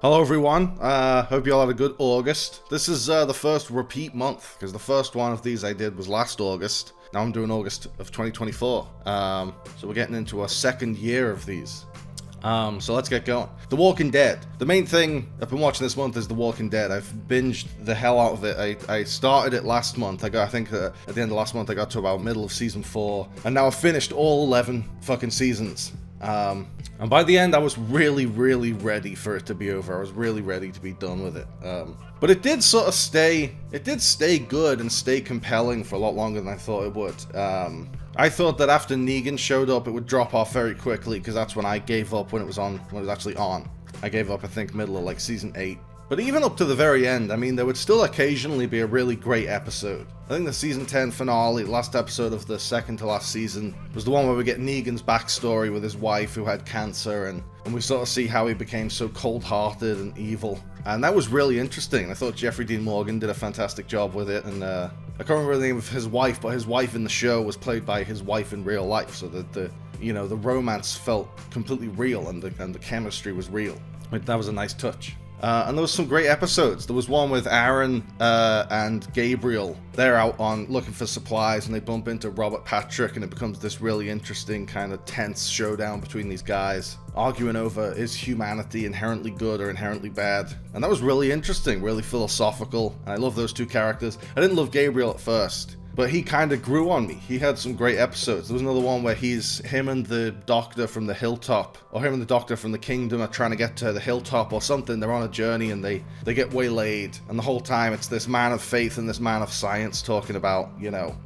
Hello everyone, hope you all had a good August. This is the first repeat month, because the first one of these I did was last August. Now I'm doing August of 2024, so we're getting into a second year of these. So let's get going. The Walking Dead. The main thing I've been watching this month is The Walking Dead. I've binged the hell out of it. I started it last month. I think at the end of last month I got to about middle of season 4, and now I've finished all 11 fucking seasons. And by the end, I was really ready for it to be over. I was really ready to be done with it. But it did sort of stay good and stay compelling for a lot longer than I thought it would. I thought that after Negan showed up, it would drop off very quickly, because that's when I gave up when it was actually on. I gave up, I think, middle of like season 8. But even up to the very end, I mean, there would still occasionally be a really great episode. I think the season 10 finale, last episode of the second to last season, was the one where we get Negan's backstory with his wife who had cancer, and we sort of see how he became so cold-hearted and evil. And that was really interesting. I thought Jeffrey Dean Morgan did a fantastic job with it, and I can't remember the name of his wife, but his wife in the show was played by his wife in real life, so that the romance felt completely real, and the chemistry was real. That was a nice touch. And there was some great episodes. There was one with Aaron and Gabriel. They're out on looking for supplies, and they bump into Robert Patrick, and it becomes this really interesting kind of tense showdown between these guys, arguing over, is humanity inherently good or inherently bad? And that was really interesting, really philosophical, and I love those two characters. I didn't love Gabriel at first, but he kind of grew on me. He had some great episodes. There was another one where him and the doctor from the hilltop, or him and the doctor from the kingdom are trying to get to the hilltop or something. They're on a journey and they get waylaid. And the whole time it's this man of faith and this man of science talking about,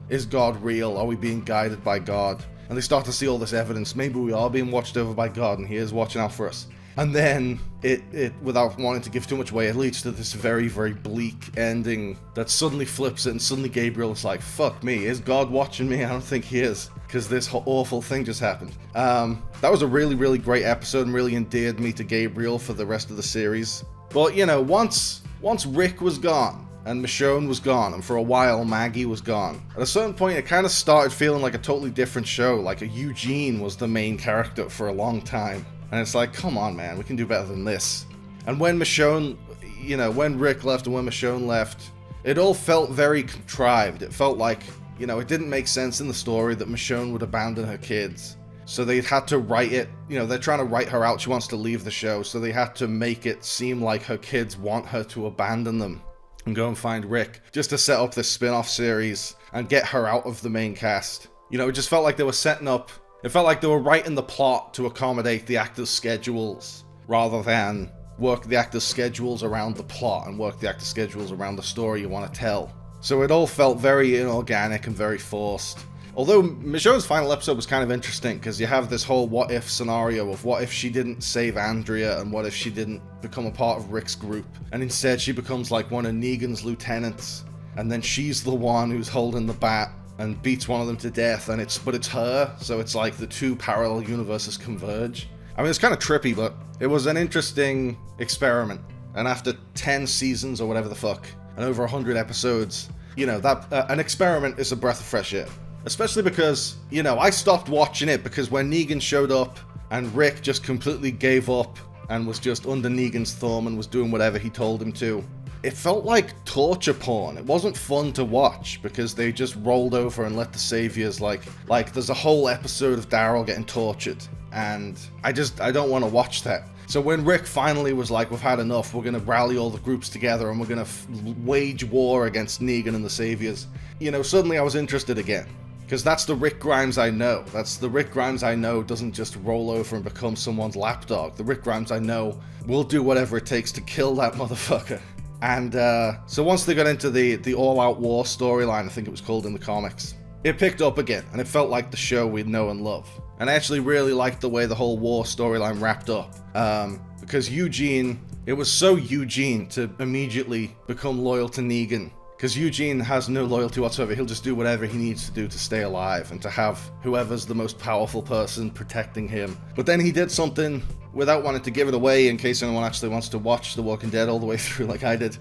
is God real? Are we being guided by God? And they start to see all this evidence. Maybe we are being watched over by God and he is watching out for us. And then it without wanting to give too much away, it leads to this very bleak ending that suddenly flips it, and suddenly Gabriel is like, fuck me, is God watching me? I don't think he is, because this awful thing just happened. That was a really great episode and really endeared me to Gabriel for the rest of the series. But, once Rick was gone, and Michonne was gone, and for a while Maggie was gone, at a certain point it kind of started feeling like a totally different show, like a Eugene was the main character for a long time. And it's like, come on, man, we can do better than this. And when Michonne, when Rick left and when Michonne left, it all felt very contrived. It felt like, it didn't make sense in the story that Michonne would abandon her kids. So they had to write it, they're trying to write her out. She wants to leave the show. So they had to make it seem like her kids want her to abandon them and go and find Rick, just to set up this spin-off series and get her out of the main cast. It just felt like they were setting up. It felt like they were writing the plot to accommodate the actors' schedules, rather than work the actors' schedules around the plot and work the actors' schedules around the story you want to tell. So it all felt very inorganic and very forced. Although Michonne's final episode was kind of interesting, because you have this whole what-if scenario of what if she didn't save Andrea, and what if she didn't become a part of Rick's group, and instead she becomes like one of Negan's lieutenants, and then she's the one who's holding the bat and beats one of them to death, and it's her, so it's like the two parallel universes converge. I mean, it's kind of trippy, but it was an interesting experiment. And after 10 seasons or whatever the fuck, and over 100 episodes, an experiment is a breath of fresh air. Especially because, I stopped watching it because when Negan showed up and Rick just completely gave up and was just under Negan's thumb and was doing whatever he told him to, it felt like torture porn. It wasn't fun to watch because they just rolled over and let the saviors, like there's a whole episode of Daryl getting tortured, and I don't want to watch that. So when Rick finally was like, we've had enough, we're going to rally all the groups together and we're going to wage war against Negan and the saviors, suddenly I was interested again. Because that's the Rick Grimes I know. That's the Rick Grimes I know doesn't just roll over and become someone's lapdog. The Rick Grimes I know will do whatever it takes to kill that motherfucker. And so once they got into the all-out war storyline, I think it was called in the comics, it picked up again, and it felt like the show we know and love. And I actually really liked the way the whole war storyline wrapped up, because Eugene, it was so Eugene to immediately become loyal to Negan, because Eugene has no loyalty whatsoever. He'll just do whatever he needs to do to stay alive and to have whoever's the most powerful person protecting him. But then he did something, without wanting to give it away in case anyone actually wants to watch The Walking Dead all the way through like I did,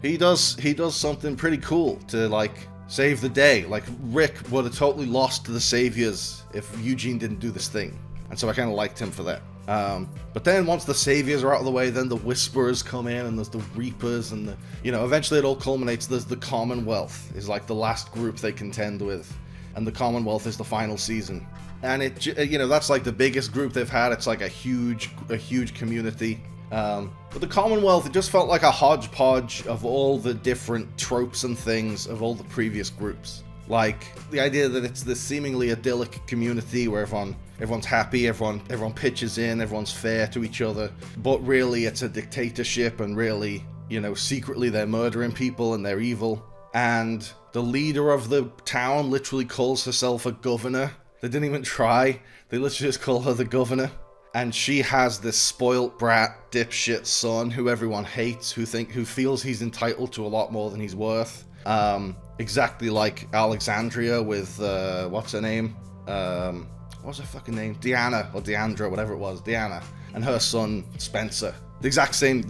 he does something pretty cool to save the day. Like, Rick would have totally lost to the saviors if Eugene didn't do this thing. And so I kind of liked him for that. But then once the saviors are out of the way, then the whisperers come in, and there's the reapers, and eventually it all culminates. There's the Commonwealth is like the last group they contend with, and the Commonwealth is the final season. And that's like the biggest group they've had. It's like a huge community. But the Commonwealth, it just felt like a hodgepodge of all the different tropes and things of all the previous groups. Like the idea that it's this seemingly idyllic community where everyone's happy, everyone pitches in, everyone's fair to each other, but really it's a dictatorship, and really, secretly they're murdering people and they're evil. And the leader of the town literally calls herself a governor. They didn't even try. They literally just call her the governor. And she has this spoilt brat dipshit son who everyone hates, who feels he's entitled to a lot more than he's worth. Exactly like Alexandria with, what's her name? What's her fucking name? Deanna, or Deandra, whatever it was. Deanna. And her son, Spencer. The exact same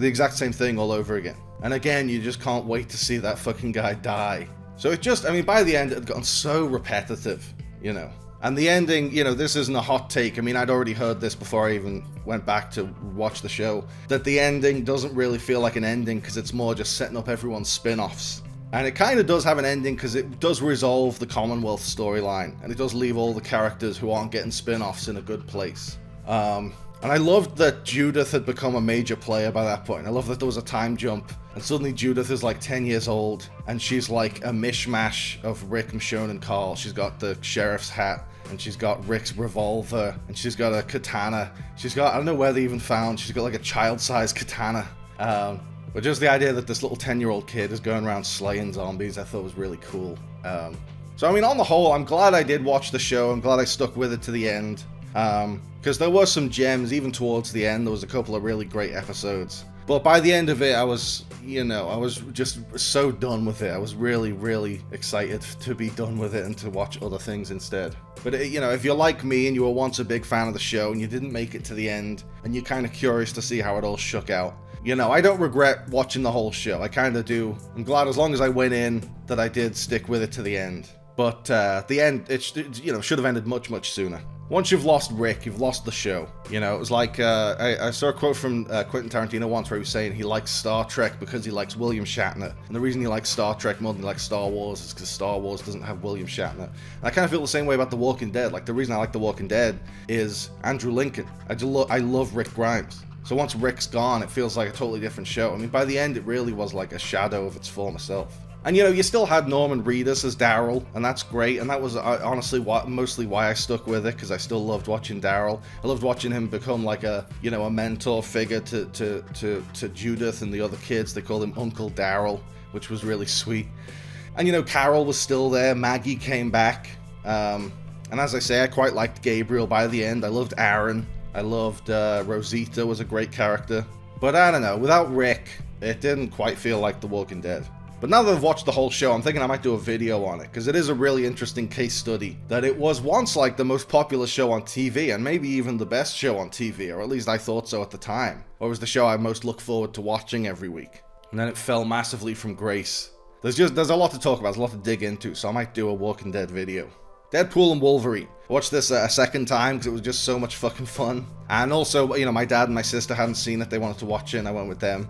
thing all over again. And again, you just can't wait to see that fucking guy die. So by the end, it had gotten so repetitive, And the ending, this isn't a hot take. I'd already heard this before I even went back to watch the show, that the ending doesn't really feel like an ending because it's more just setting up everyone's spin-offs. And it kind of does have an ending because it does resolve the Commonwealth storyline, and it does leave all the characters who aren't getting spin-offs in a good place. And I loved that Judith had become a major player by that point. I love that there was a time jump, and suddenly Judith is like 10 years old, and she's like a mishmash of Rick, Michonne, and Carl. She's got the sheriff's hat, and she's got Rick's revolver, and she's got a katana. I don't know where they even found, she's got like a child-sized katana. But just the idea that this little 10-year-old kid is going around slaying zombies, I thought was really cool. So on the whole, I'm glad I did watch the show. I'm glad I stuck with it to the end. Because there were some gems, even towards the end. There was a couple of really great episodes. But by the end of it, I was just so done with it. I was really, really excited to be done with it and to watch other things instead. But, if you're like me and you were once a big fan of the show and you didn't make it to the end, and you're kind of curious to see how it all shook out, I don't regret watching the whole show. I kind of do. I'm glad as long as I went in that I did stick with it to the end. But the end, it should have ended much, much sooner. Once you've lost Rick, you've lost the show. It was like, I saw a quote from Quentin Tarantino once where he was saying he likes Star Trek because he likes William Shatner. And the reason he likes Star Trek more than he likes Star Wars is because Star Wars doesn't have William Shatner. And I kind of feel the same way about The Walking Dead. Like, the reason I like The Walking Dead is Andrew Lincoln. I love Rick Grimes. So once Rick's gone, it feels like a totally different show. By the end, it really was like a shadow of its former self. And you still had Norman Reedus as Daryl, and that's great, and that was honestly mostly why I stuck with it, because I still loved watching Daryl. I loved watching him become like a mentor figure to Judith and the other kids. They called him Uncle Daryl, which was really sweet. And Carol was still there, Maggie came back, and as I say, I quite liked Gabriel by the end. I loved Aaron, I loved Rosita was a great character. But I don't know, without Rick, it didn't quite feel like The Walking Dead. But now that I've watched the whole show, I'm thinking I might do a video on it, because it is a really interesting case study, that it was once like the most popular show on TV, and maybe even the best show on TV, or at least I thought so at the time. Or it was the show I most look forward to watching every week. And then it fell massively from grace. There's a lot to talk about, there's a lot to dig into, so I might do a Walking Dead video. Deadpool and Wolverine. I watched this a second time because it was just so much fucking fun. And also, my dad and my sister hadn't seen it, they wanted to watch it, and I went with them.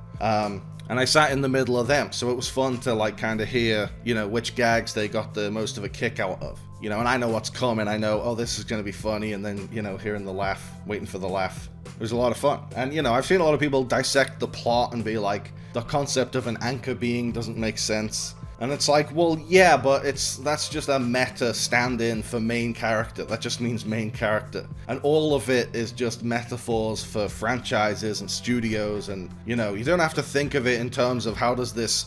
And I sat in the middle of them, so it was fun to kind of hear, which gags they got the most of a kick out of. And I know what's coming, I know, oh, this is going to be funny, and then, hearing the laugh, waiting for the laugh. It was a lot of fun. And, I've seen a lot of people dissect the plot and be like, the concept of an anchor being doesn't make sense. And it's like, well, yeah, but that's just a meta stand-in for main character. That just means main character. And all of it is just metaphors for franchises and studios, and, you don't have to think of it in terms of how does this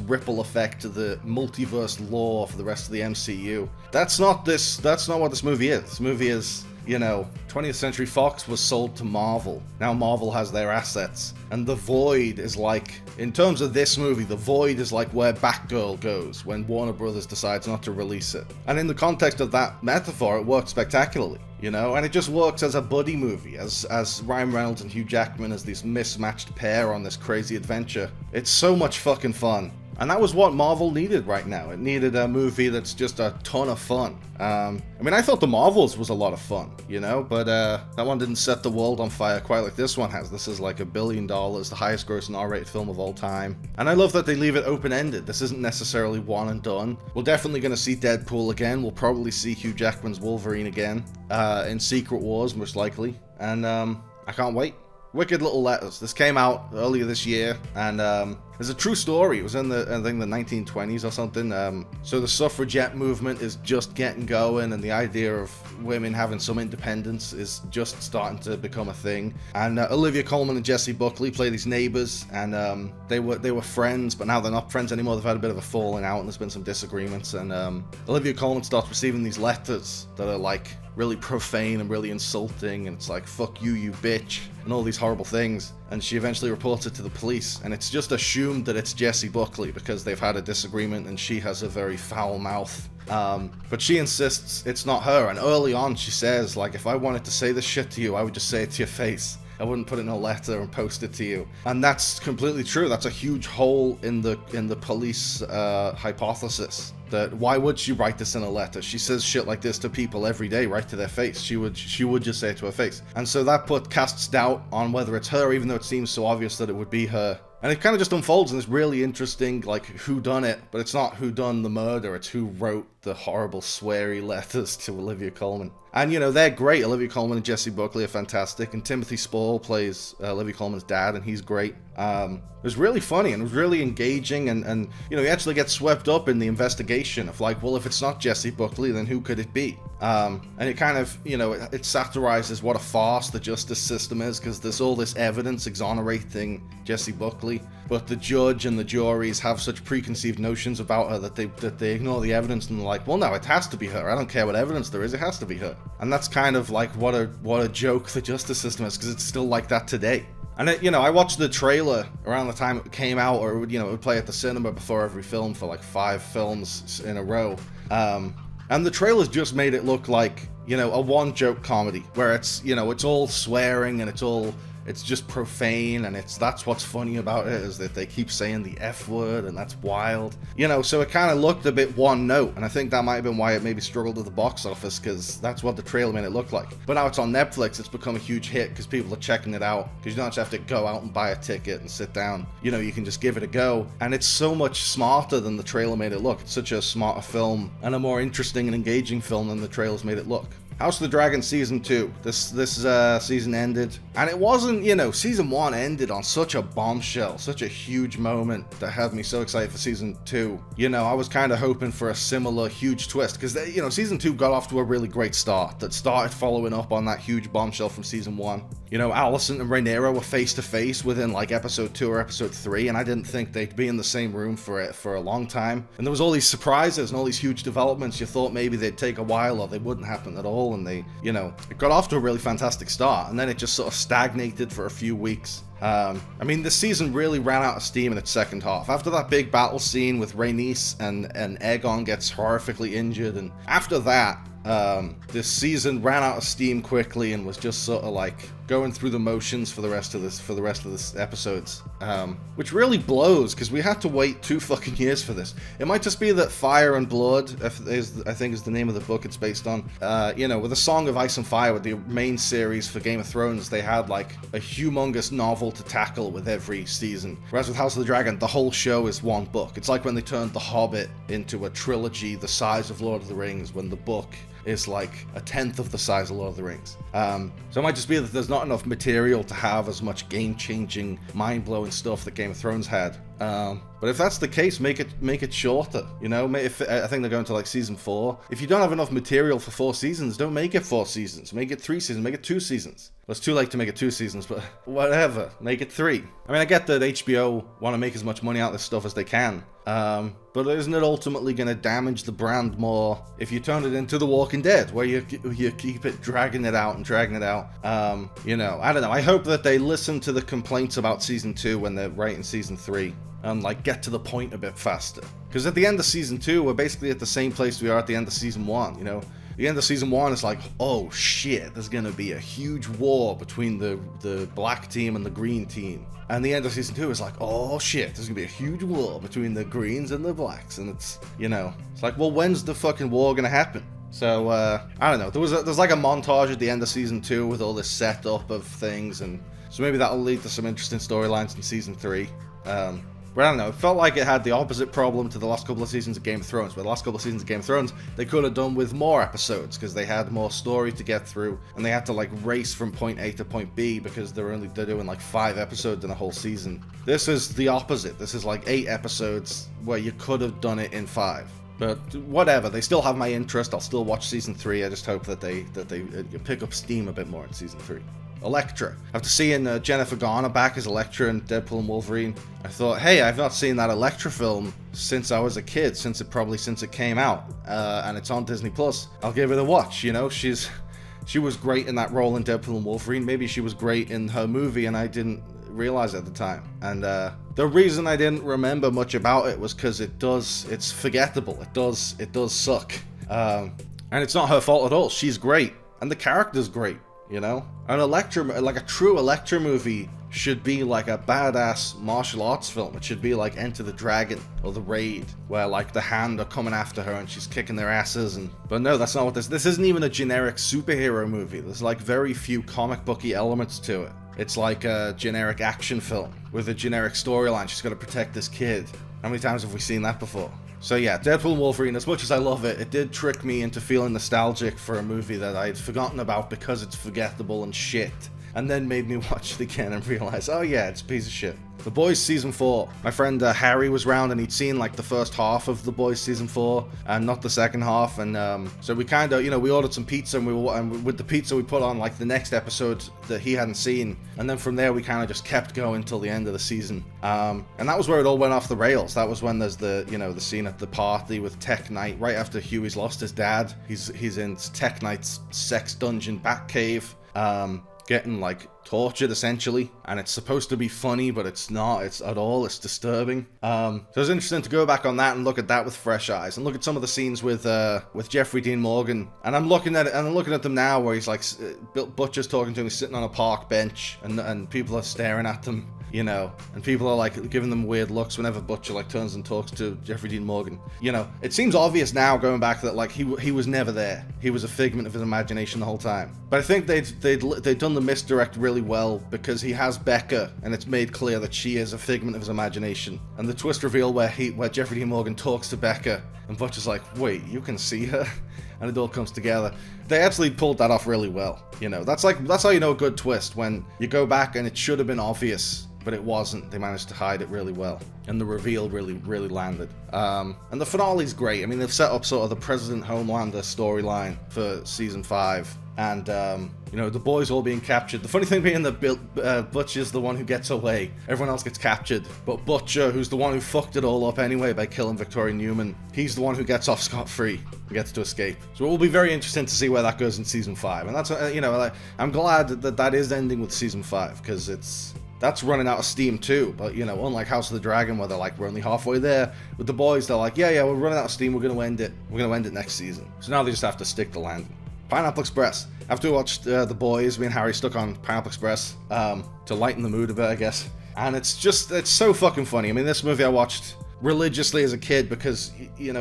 ripple affect the multiverse lore for the rest of the MCU. That's not what this movie is. This movie is, 20th Century Fox was sold to Marvel. Now Marvel has their assets. And the Void is like, in terms of this movie, the Void is like where Batgirl goes when Warner Brothers decides not to release it. And in the context of that metaphor, it works spectacularly, and it just works as a buddy movie, as Ryan Reynolds and Hugh Jackman as this mismatched pair on this crazy adventure. It's so much fucking fun. And that was what Marvel needed right now. It needed a movie that's just a ton of fun. I mean, I thought The Marvels was a lot of fun, you know, but that one didn't set the world on fire quite like this one has. This is like $1 billion, the highest grossing R-rated film of all time. And I love that they leave it open-ended. This isn't necessarily one and done. We're definitely going to see Deadpool again. We'll probably see Hugh Jackman's Wolverine again in Secret Wars, most likely. And I can't wait. Wicked Little Letters. This came out earlier this year, and it's a true story. It was in I think the 1920s or something. So the suffragette movement is just getting going, and the idea of women having some independence is just starting to become a thing. And Olivia Colman and Jessie Buckley play these neighbors, and they were friends, but now they're not friends anymore. They've had a bit of a falling out, and there's been some disagreements. And Olivia Colman starts receiving these letters that are like really profane and really insulting, and it's like, fuck you, you bitch, and all these horrible things. And she eventually reports it to the police, and it's just assumed that it's Jessie Buckley because they've had a disagreement and she has a very foul mouth. But she insists it's not her, and early on she says, like, if I wanted to say this shit to you, I would just say it to your face. I wouldn't put it in a letter and post it to you. And that's completely true. That's a huge hole in the police hypothesis. That why would she write this in a letter? She says shit like this to people every day, right to their face. She would just say it to her face. And so that casts doubt on whether it's her, even though it seems so obvious that it would be her. And it kind of just unfolds in this really interesting, like, who done it, but it's not who done the murder, it's who wrote the horrible sweary letters to Olivia Colman. And, you know, they're great. Olivia Colman and Jessie Buckley are fantastic, and Timothy Spall plays Olivia Colman's dad, and he's great. It was really funny, and it was really engaging, and you know, he actually gets swept up in the investigation of, like, well, if it's not Jessie Buckley, then who could it be? And it kind of, you know, it satirizes what a farce the justice system is, because there's all this evidence exonerating Jessie Buckley, but the judge and the juries have such preconceived notions about her that they ignore the evidence, and they're like, well, no, it has to be her. I don't care what evidence there is, it has to be her. And that's kind of like what a joke the justice system is, because it's still like that today. And it, you know, I watched the trailer around the time it came out, or it would play at the cinema before every film for like 5 films in a row. And the trailers just made it look like, you know, a one-joke comedy, where it's, you know, it's all swearing and it's just profane, and that's what's funny about it, is that they keep saying the F word, and that's wild. You know, so it kind of looked a bit one note, and I think that might have been why it maybe struggled at the box office, because that's what the trailer made it look like. But now it's on Netflix, it's become a huge hit, because people are checking it out, because you don't just have to go out and buy a ticket and sit down. You know, you can just give it a go, and it's so much smarter than the trailer made it look. It's such a smarter film, and a more interesting and engaging film than the trailers made it look. House of the Dragon Season 2. This season ended, and it wasn't, you know, Season 1 ended on such a bombshell, such a huge moment that had me so excited for Season 2. You know, I was kind of hoping for a similar huge twist, because, you know, Season 2 got off to a really great start that started following up on that huge bombshell from Season 1. You know, Allison and Rhaenyra were face to face within like Episode 2 or Episode 3, and I didn't think they'd be in the same room for a long time. And there was all these surprises and all these huge developments. You thought maybe they'd take a while or they wouldn't happen at all, and they, you know, it got off to a really fantastic start, and then it just sort of stagnated for a few weeks. I mean, this season really ran out of steam in its second half. After that big battle scene with Rhaenys and Aegon gets horrifically injured, and after that, this season ran out of steam quickly and was just sort of like going through the motions for the rest of this episodes, which really blows, because we had to wait 2 fucking years for this. It might just be that Fire and Blood, I think is the name of the book it's based on. You know, with A Song of Ice and Fire, with the main series for Game of Thrones, they had like a humongous novel to tackle with every season. Whereas with House of the Dragon, the whole show is one book. It's like when they turned The Hobbit into a trilogy the size of Lord of the Rings, when the book is like 1/10 of the size of Lord of the Rings. So it might just be that there's not enough material to have as much game-changing, mind-blowing stuff that Game of Thrones had. But if that's the case, make it shorter. You know, I think they're going to like Season 4. If you don't have enough material for 4 seasons, don't make it 4 seasons. Make it 3 seasons. Make it 2 seasons. Well, it's too late to make it 2 seasons, but whatever. Make it 3. I mean, I get that HBO want to make as much money out of this stuff as they can. But isn't it ultimately going to damage the brand more if you turn it into The Walking Dead, where you keep it dragging it out? You know, I don't know. I hope that they listen to the complaints about Season 2 when they're writing Season 3 and like get to the point a bit faster. Because at the end of Season 2, we're basically at the same place we are at the end of Season 1, you know. The end of season 1 is like, oh shit, there's gonna be a huge war between the black team and the green team. And the end of season 2 is like, oh shit, there's gonna be a huge war between the greens and the blacks. And it's, it's like, well, when's the fucking war gonna happen? So, I don't know. There's like a montage at the end of season 2 with all this setup of things, and so maybe that'll lead to some interesting storylines in season 3. But I don't know, it felt like it had the opposite problem to the last couple of seasons of Game of Thrones. But the last couple of seasons of Game of Thrones, they could have done with more episodes, because they had more story to get through, and they had to like race from point A to point B, because they're doing like 5 episodes in a whole season. This is the opposite. This is like 8 episodes where you could have done it in 5. But whatever, they still have my interest. I'll still watch season 3. I just hope that they pick up steam a bit more in season 3. Elektra. After seeing Jennifer Garner back as Elektra in Deadpool and Wolverine, I thought, hey, I've not seen that Elektra film since I was a kid, since it came out, and it's on Disney Plus. I'll give it a watch. She was great in that role in Deadpool and Wolverine. Maybe she was great in her movie, and I didn't realize it at the time. And the reason I didn't remember much about it was because it's forgettable. It does suck, and it's not her fault at all. She's great, and the character's great. An Elektra, like a true Elektra movie, should be like a badass martial arts film. It should be like Enter the Dragon or The Raid, where like the Hand are coming after her and she's kicking their asses. But no, that's not what this isn't even a generic superhero movie. There's like very few comic booky elements to it. It's like a generic action film with a generic storyline. She's got to protect this kid. How many times have we seen that before? So yeah, Deadpool and Wolverine, as much as I love it, it did trick me into feeling nostalgic for a movie that I'd forgotten about because it's forgettable and shit. And then made me watch it again and realize, oh yeah, it's a piece of shit. The Boys Season 4. My friend Harry was round and he'd seen like the first half of The Boys Season 4 and not the second half. And so we kind of, we ordered some pizza and with the pizza we put on like the next episode that he hadn't seen. And then from there we kind of just kept going till the end of the season. And that was where it all went off the rails. That was when there's the scene at the party with Tech Knight right after Huey's lost his dad. He's in Tech Knight's sex dungeon Batcave. Getting like tortured essentially, and it's supposed to be funny, but it's not. It's disturbing. So it's interesting to go back on that and look at that with fresh eyes, and look at some of the scenes with Jeffrey Dean Morgan. And I'm looking at it, and I'm looking at them now, where he's like, Butcher's talking to him, he's sitting on a park bench, and people are staring at them. And people are like giving them weird looks whenever Butcher like turns and talks to Jeffrey Dean Morgan. It seems obvious now going back that like he was never there. He was a figment of his imagination the whole time. But I think they'd done the misdirect really well, because he has Becca, and it's made clear that she is a figment of his imagination. And the twist reveal where Jeffrey Dean Morgan talks to Becca, and Butcher's like, wait, you can see her? And it all comes together. They actually pulled that off really well. That's how you know a good twist, when you go back and it should have been obvious, but it wasn't. They managed to hide it really well, and the reveal really, really landed. And the finale's great. I mean, they've set up sort of the President Homelander storyline for season 5, and the boys all being captured. The funny thing being that Butcher's the one who gets away. Everyone else gets captured, but Butcher, who's the one who fucked it all up anyway by killing Victoria Newman, he's the one who gets off scot-free and gets to escape. So it will be very interesting to see where that goes in season 5. And that's I'm glad that is ending with season 5, because that's running out of steam too. But unlike House of the Dragon, where they're like, we're only halfway there, with the boys, they're like, yeah, we're running out of steam, we're gonna end it next season. So now they just have to stick the landing. Pineapple Express. After we watched The Boys, me and Harry stuck on Pineapple Express to lighten the mood a bit, I guess. And it's so fucking funny. I mean, this movie I watched religiously as a kid because,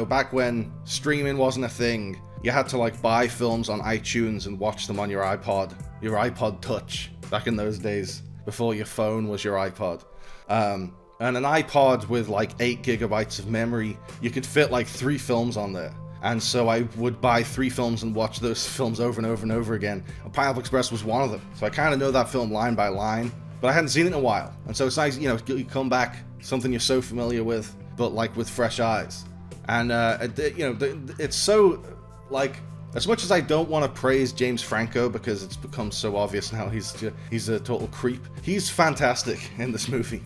back when streaming wasn't a thing, you had to like buy films on iTunes and watch them on your iPod Touch, back in those days, before your phone was your iPod. And an iPod with like 8 gigabytes of memory, you could fit like 3 films on there. And so I would buy 3 films and watch those films over and over and over again. And Pineapple Express was one of them. So I kind of know that film line by line, but I hadn't seen it in a while. And so it's nice, you come back, something you're so familiar with, but like with fresh eyes. And, it's so, like, as much as I don't want to praise James Franco because it's become so obvious now he's a total creep, he's fantastic in this movie.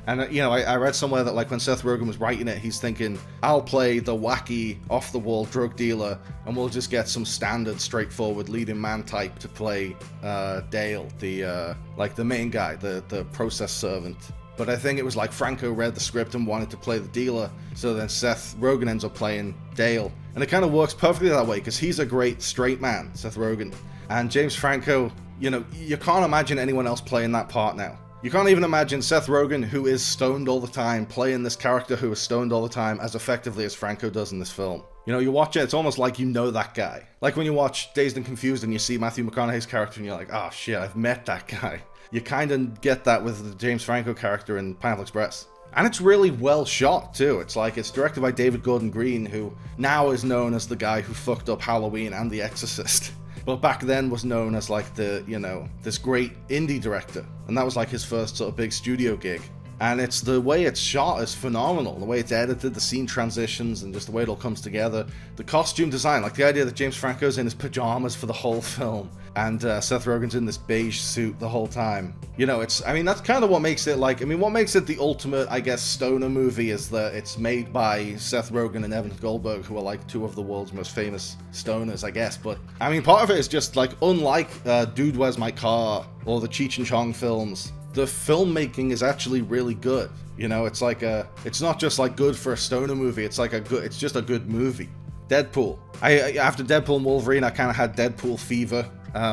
And, I read somewhere that, like, when Seth Rogen was writing it, he's thinking, I'll play the wacky, off-the-wall drug dealer, and we'll just get some standard, straightforward leading man type to play Dale, the main guy, the process servant. but I think it was like Franco read the script and wanted to play the dealer, so then Seth Rogen ends up playing Dale. And it kind of works perfectly that way, because he's a great straight man, Seth Rogen. And James Franco, you know, you can't imagine anyone else playing that part now. You can't even imagine Seth Rogen, who is stoned all the time, playing this character who is stoned all the time as effectively as Franco does in this film. You know, you watch it, it's almost like you know that guy. Like when you watch Dazed and Confused and you see Matthew McConaughey's character and you're like, oh shit, I've met that guy. You kind of get that with the James Franco character in Pineapple Express. And it's really well shot too. It's directed by David Gordon Green, who now is known as the guy who fucked up Halloween and The Exorcist. But back then was known as like the, you know, this great indie director. And that was like his first sort of big studio gig. And it's the way it's shot is phenomenal. The way it's edited, the scene transitions, and just the way it all comes together. The costume design, like the idea that James Franco's in his pajamas for the whole film, and Seth Rogen's in this beige suit the whole time. You know, that's kind of what makes it what makes it the ultimate, I guess, stoner movie is that it's made by Seth Rogen and Evan Goldberg, who are like two of the world's most famous stoners, I guess. But, I mean, part of it is just like, unlike Dude, Where's My Car, or the Cheech and Chong films, the filmmaking is actually really good. You know, it's not just like good for a stoner movie, it's just a good movie. Deadpool. After Deadpool and Wolverine, I kind of had Deadpool fever.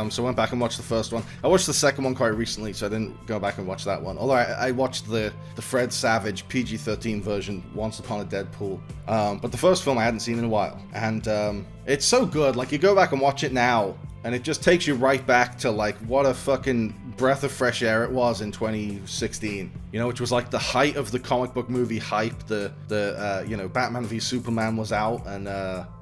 So I went back and watched the first one. I watched the second one quite recently, so I didn't go back and watch that one. Although I watched the Fred Savage PG-13 version, Once Upon a Deadpool. But the first film I hadn't seen in a while. And it's so good. Like, you go back and watch it now, and it just takes you right back to, like, what a fucking breath of fresh air it was in 2016. You know, which was like the height of the comic book movie hype. The Batman v Superman was out, and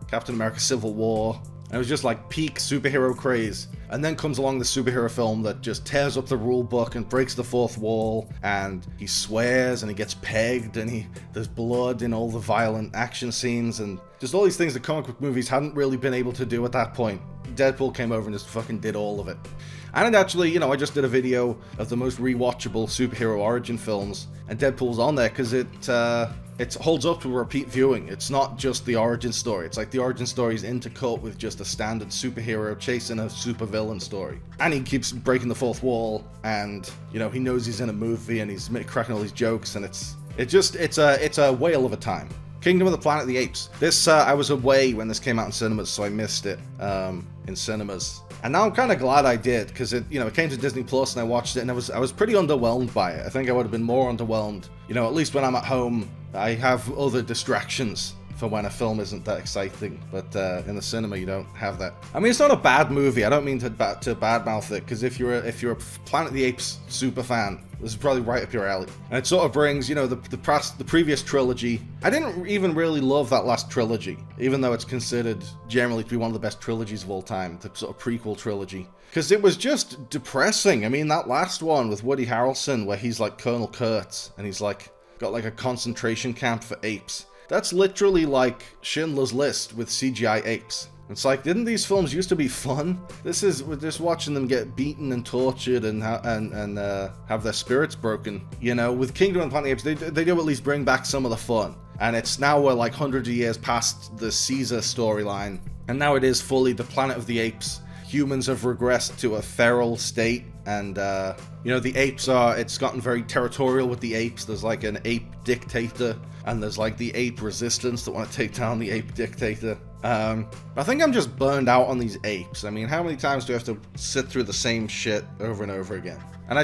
Captain America Civil War. And it was just like peak superhero craze. And then comes along the superhero film that just tears up the rule book and breaks the fourth wall, and he swears and he gets pegged, and there's blood in all the violent action scenes, and just all these things that comic book movies hadn't really been able to do at that point. Deadpool came over and just fucking did all of it. And it actually, you know, I just did a video of the most rewatchable superhero origin films, and Deadpool's on there because it holds up to repeat viewing. It's not just the origin story. It's like the origin story is intercut with just a standard superhero chasing a supervillain story. And he keeps breaking the fourth wall, and, you know, he knows he's in a movie, and he's cracking all these jokes, and it's a whale of a time. Kingdom of the Planet of the Apes. This, I was away when this came out in cinemas, so I missed it in cinemas. And now I'm kind of glad I did, because it came to Disney Plus and I watched it, and I was pretty underwhelmed by it. I think I would have been more underwhelmed, you know, at least when I'm at home. I have other distractions for when a film isn't that exciting, but in the cinema you don't have that. I mean, it's not a bad movie. I don't mean to badmouth it, because if you're a Planet of the Apes super fan, this is probably right up your alley. And it sort of brings, you know, the previous trilogy. I didn't even really love that last trilogy, even though it's considered generally to be one of the best trilogies of all time, the sort of prequel trilogy. Because it was just depressing. I mean, that last one with Woody Harrelson, where he's like Colonel Kurtz, and he's like got like a concentration camp for apes. That's literally like Schindler's List with CGI apes. It's like, didn't these films used to be fun? We're just watching them get beaten and tortured and have their spirits broken. You know, with Kingdom of the Planet of the Apes, they do at least bring back some of the fun. And it's now we're like hundreds of years past the Caesar storyline, and now it is fully the Planet of the Apes. Humans have regressed to a feral state, and you know, the apes it's gotten very territorial with the apes. There's like an ape dictator, and there's like the ape resistance that want to take down the ape dictator. I think I'm just burned out on these apes. I mean, how many times do I have to sit through the same shit over and over again? And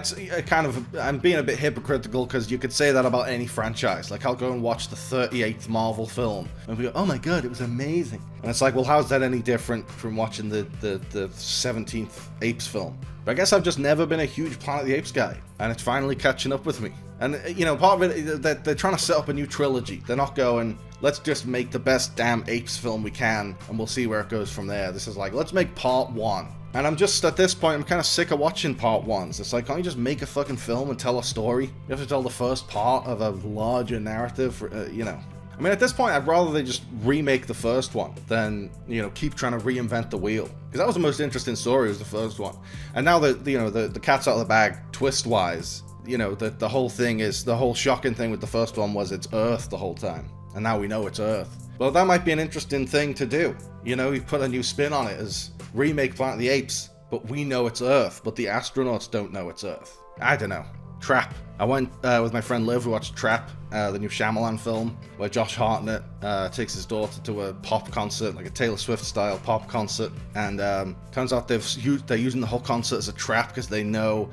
I'm being a bit hypocritical, because you could say that about any franchise. Like, I'll go and watch the 38th Marvel film, and we go, oh my god, it was amazing. And it's like, well, how's that any different from watching the 17th Apes film? But I guess I've just never been a huge Planet of the Apes guy, and it's finally catching up with me. And, you know, part of it, they're trying to set up a new trilogy. They're not going, let's just make the best damn Apes film we can, and we'll see where it goes from there. This is like, let's make part one. And I'm just, at this point, I'm kind of sick of watching part ones. It's like, can't you just make a fucking film and tell a story? You have to tell the first part of a larger narrative, you know. I mean, at this point, I'd rather they just remake the first one than, you know, keep trying to reinvent the wheel. Because that was the most interesting story, was the first one. And now that, you know, the cat's out of the bag, twist-wise, you know, the whole thing is, the whole shocking thing with the first one was it's Earth the whole time. And now we know it's Earth. Well, that might be an interesting thing to do. You know, you put a new spin on it as remake Planet of the Apes, but we know it's Earth, but the astronauts don't know it's Earth. I don't know. Crap. I went with my friend Liv. We watched Trap, the new Shyamalan film, where Josh Hartnett takes his daughter to a pop concert, like a Taylor Swift style pop concert, and turns out they're using the whole concert as a trap because they know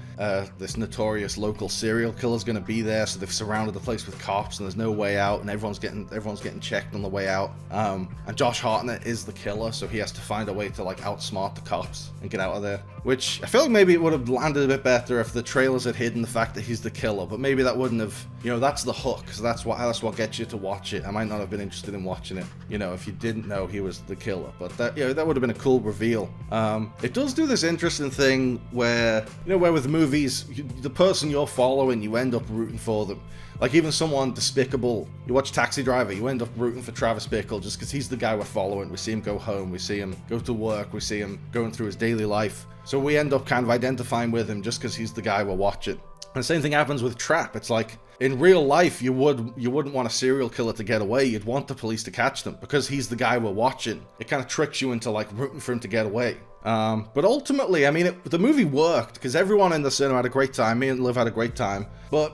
this notorious local serial killer's going to be there, so they've surrounded the place with cops and there's no way out, and everyone's getting checked on the way out. And Josh Hartnett is the killer, so he has to find a way to like outsmart the cops and get out of there. Which I feel like maybe it would have landed a bit better if the trailers had hidden the fact that he's the killer, but maybe that wouldn't have, that's the hook, so that's what gets you to watch it. I might not have been interested in watching it, if you didn't know he was the killer, but that would have been a cool reveal. It does do this interesting thing where, where with movies, the person you're following, you end up rooting for them. Like even someone despicable, you watch Taxi Driver, you end up rooting for Travis Bickle just because he's the guy we're following. We see him go home, we see him go to work, we see him going through his daily life. So we end up kind of identifying with him just because he's the guy we're watching. And the same thing happens with Trap. It's like, in real life, you wouldn't want a serial killer to get away. You'd want the police to catch them because he's the guy we're watching. It kind of tricks you into like rooting for him to get away. But ultimately, I mean, the movie worked because everyone in the cinema had a great time. Me and Liv had a great time. But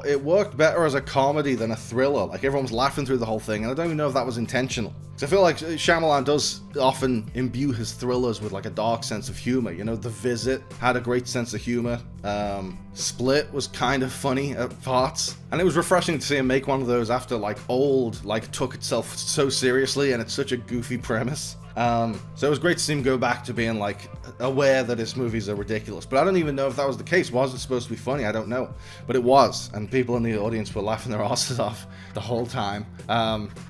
it worked better as a comedy than a thriller. Like everyone was laughing through the whole thing, and I don't even know if that was intentional. Because I feel like Shyamalan does often imbue his thrillers with like a dark sense of humor. The Visit had a great sense of humor. Split was kind of funny at parts, and it was refreshing to see him make one of those after like took itself so seriously, and it's such a goofy premise. So it was great to see him go back to being like aware that his movies are ridiculous, but I don't even know if that was the case. Was it supposed to be funny? I don't know, but it was, and people in the audience were laughing their asses off the whole time.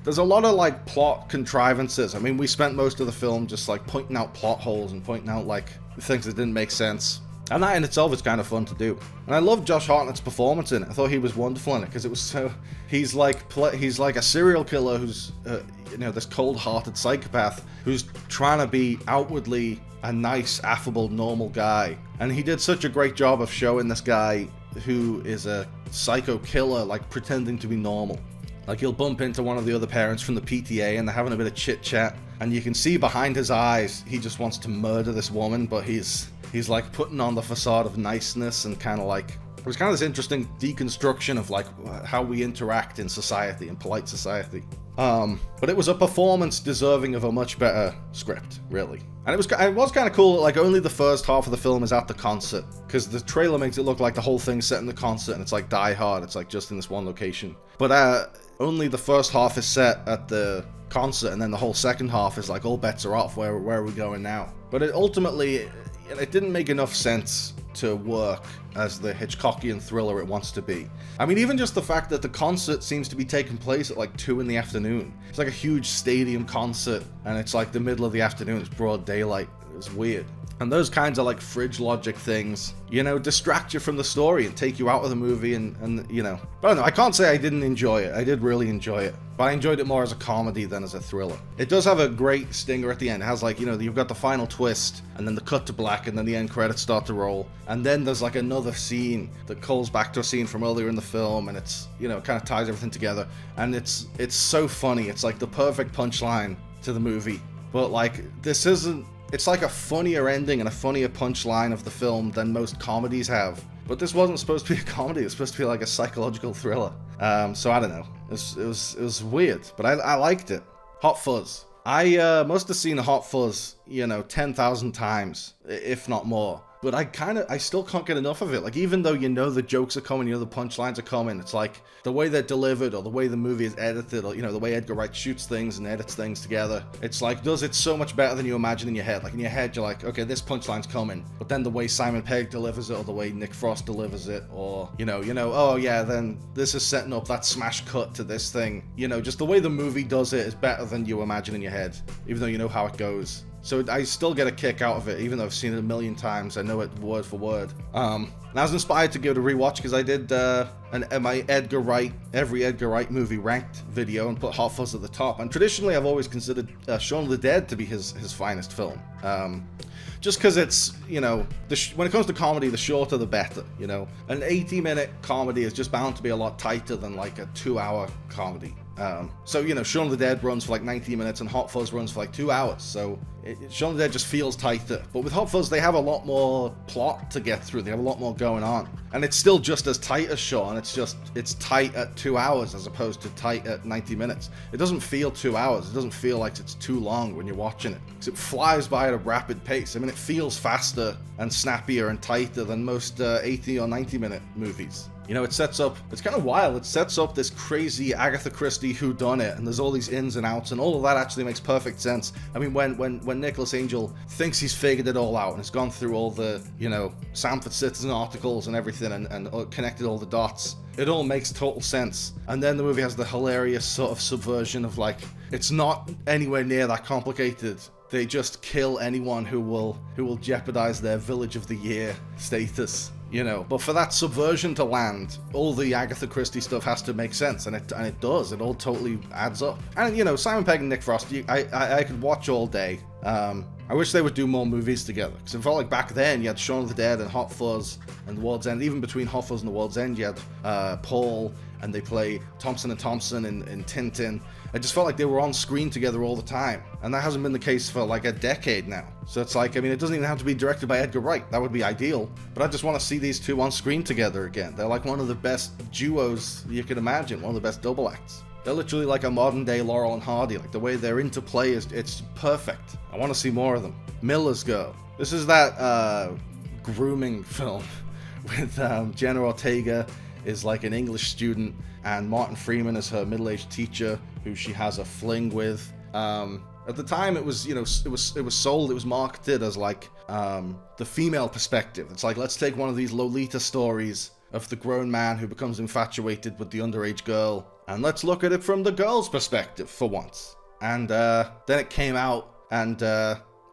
There's a lot of like plot contrivances. I mean, we spent most of the film just like pointing out plot holes and pointing out like things that didn't make sense. And that in itself is kind of fun to do. And I loved Josh Hartnett's performance in it. I thought he was wonderful in it because it was so... He's like a serial killer who's, this cold-hearted psychopath who's trying to be outwardly a nice, affable, normal guy. And he did such a great job of showing this guy who is a psycho killer, like, pretending to be normal. Like, he'll bump into one of the other parents from the PTA and they're having a bit of chit-chat. And you can see behind his eyes, he just wants to murder this woman, but he's like putting on the facade of niceness and kind of like, it was kind of this interesting deconstruction of like how we interact in society, in polite society. But it was a performance deserving of a much better script, really. And it was kind of cool that like only the first half of the film is at the concert, because the trailer makes it look like the whole thing's set in the concert and it's like Die Hard, it's like just in this one location. But only the first half is set at the concert, and then the whole second half is like all bets are off, where are we going now? But it ultimately, it didn't make enough sense to work as the Hitchcockian thriller it wants to be. I mean, even just the fact that the concert seems to be taking place at like 2 PM. It's like a huge stadium concert, and it's like the middle of the afternoon, it's broad daylight. It was weird. And those kinds of like fridge logic things, distract you from the story and take you out of the movie and But I don't know, I can't say I didn't enjoy it. I did really enjoy it. But I enjoyed it more as a comedy than as a thriller. It does have a great stinger at the end. It has like, you've got the final twist, and then the cut to black, and then the end credits start to roll. And then there's like another scene that calls back to a scene from earlier in the film, and it's, it kind of ties everything together. And it's so funny. It's like the perfect punchline to the movie. But like, it's like a funnier ending and a funnier punchline of the film than most comedies have. But this wasn't supposed to be a comedy, it was supposed to be like a psychological thriller. So I don't know. It was weird, but I liked it. Hot Fuzz. I must have seen Hot Fuzz, 10,000 times, if not more. But I still can't get enough of it. Like, even though the jokes are coming, the punchlines are coming, it's like the way they're delivered or the way the movie is edited or, the way Edgar Wright shoots things and edits things together. It's like, does it so much better than you imagine in your head. Like, in your head, you're like, okay, this punchline's coming. But then the way Simon Pegg delivers it or the way Nick Frost delivers it or, oh yeah, then this is setting up that smash cut to this thing. Just the way the movie does it is better than you imagine in your head, even though you know how it goes. So I still get a kick out of it, even though I've seen it a million times. I know it word for word. And I was inspired to give it a rewatch because I did my every Edgar Wright movie ranked video and put Hot Fuzz at the top. And traditionally, I've always considered Shaun of the Dead to be his finest film. Just because it's, when it comes to comedy, the shorter the better, An 80-minute comedy is just bound to be a lot tighter than like a 2-hour comedy. So, you know, Shaun of the Dead runs for like 90 minutes and Hot Fuzz runs for like 2 hours. So Shaun of the Dead just feels tighter. But with Hot Fuzz, they have a lot more plot to get through. They have a lot more going on. And it's still just as tight as Shaun. It's tight at 2 hours as opposed to tight at 90 minutes. It doesn't feel 2 hours. It doesn't feel like it's too long when you're watching it. Because it flies by at a rapid pace. I mean, it feels faster and snappier and tighter than most 80 or 90-minute movies. You know, it's kind of wild. It sets up this crazy Agatha Christie whodunit, and there's all these ins and outs, and all of that actually makes perfect sense. I mean, when Nicholas Angel thinks he's figured it all out and has gone through all the, you know, Sanford Citizen articles and everything and connected all the dots, it all makes total sense. And then the movie has the hilarious sort of subversion of, like, it's not anywhere near that complicated. They just kill anyone who will jeopardize their Village of the Year status. You know, but for that subversion to land, all the Agatha Christie stuff has to make sense, and it does. It all totally adds up. And, you know, Simon Pegg and Nick Frost, I could watch all day. I wish they would do more movies together, because it felt like back then you had Shaun of the Dead and Hot Fuzz and The World's End. Even between Hot Fuzz and The World's End, you had Paul, and they play Thompson and Thompson in Tintin. It just felt like they were on screen together all the time, and that hasn't been the case for like a decade now. So it's like, I mean, it doesn't even have to be directed by Edgar Wright. That would be ideal, but I just want to see these two on screen together again. They're like one of the best duos you could imagine, one of the best double acts. They're literally like a modern day Laurel and Hardy. Like, the way their interplay it's perfect. I want to see more of them. Miller's Girl. This is that grooming film with Jenna Ortega is like an English student, and Martin Freeman is her middle-aged teacher who she has a fling with. At the time, it was, you know, it was sold, it was marketed as like the female perspective. It's like, let's take one of these Lolita stories of the grown man who becomes infatuated with the underage girl, and let's look at it from the girl's perspective for once. And then it came out, and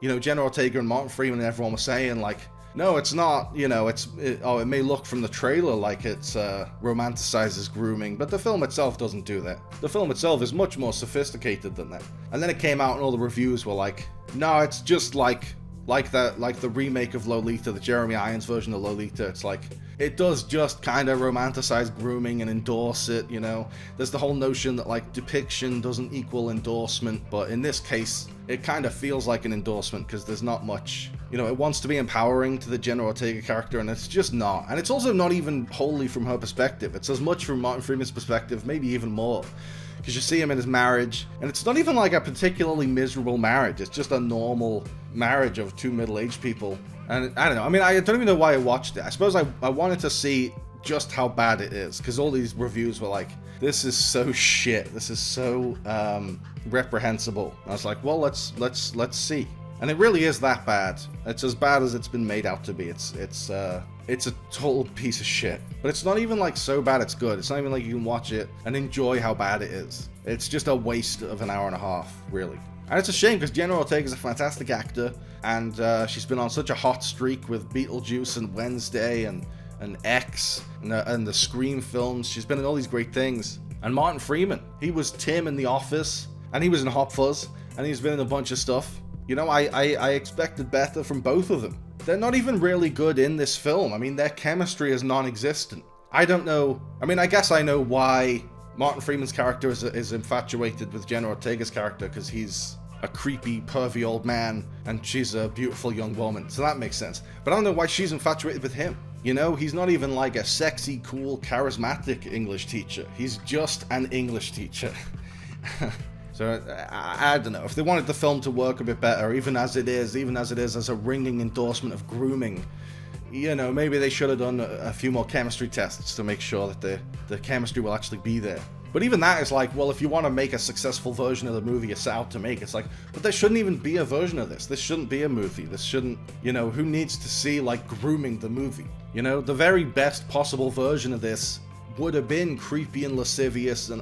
you know, Jenna Ortega and Martin Freeman and everyone was saying, like, no, it's not, you know, it may look from the trailer like it's romanticizes grooming, but the film itself doesn't do that. The film itself is much more sophisticated than that. And then it came out and all the reviews were like, no, it's just like the remake of Lolita, the Jeremy Irons version of Lolita. It's like, it does just kind of romanticize grooming and endorse it, you know. There's the whole notion that, like, depiction doesn't equal endorsement, but in this case, it kind of feels like an endorsement because there's not much, you know, it wants to be empowering to the Jenna Ortega character, and it's just not. And it's also not even wholly from her perspective. It's as much from Martin Freeman's perspective, maybe even more. Because you see him in his marriage, and it's not even like a particularly miserable marriage. It's just a normal marriage of two middle-aged people. And I don't know, I mean, I don't even know why I watched it. I suppose I wanted to see just how bad it is, because all these reviews were like, this is so shit, this is so reprehensible. And I was like, well, let's see. And it really is that bad. It's as bad as it's been made out to be. It's a total piece of shit. But it's not even like so bad it's good. It's not even like you can watch it and enjoy how bad it is. It's just a waste of an hour and a half, really. And it's a shame because Jenna Ortega is a fantastic actor, and she's been on such a hot streak with Beetlejuice and Wednesday and X and the Scream films. She's been in all these great things. And Martin Freeman, he was Tim in The Office, and he was in Hot Fuzz, and he's been in a bunch of stuff. You know, I expected better from both of them. They're not even really good in this film. I mean, their chemistry is non-existent. I don't know. I mean, I guess I know why Martin Freeman's character is infatuated with Jenna Ortega's character, because he's a creepy, pervy old man, and she's a beautiful young woman. So that makes sense. But I don't know why she's infatuated with him. You know, he's not even like a sexy, cool, charismatic English teacher. He's just an English teacher. So, I don't know. If they wanted the film to work a bit better, even as it is as a ringing endorsement of grooming, you know, maybe they should have done a few more chemistry tests to make sure that the chemistry will actually be there. But even that is like, well, if you want to make a successful version of the movie you set out to make, it's like, but there shouldn't even be a version of this. This shouldn't be a movie. This shouldn't, you know, who needs to see, like, grooming the movie? You know, the very best possible version of this would have been creepy and lascivious and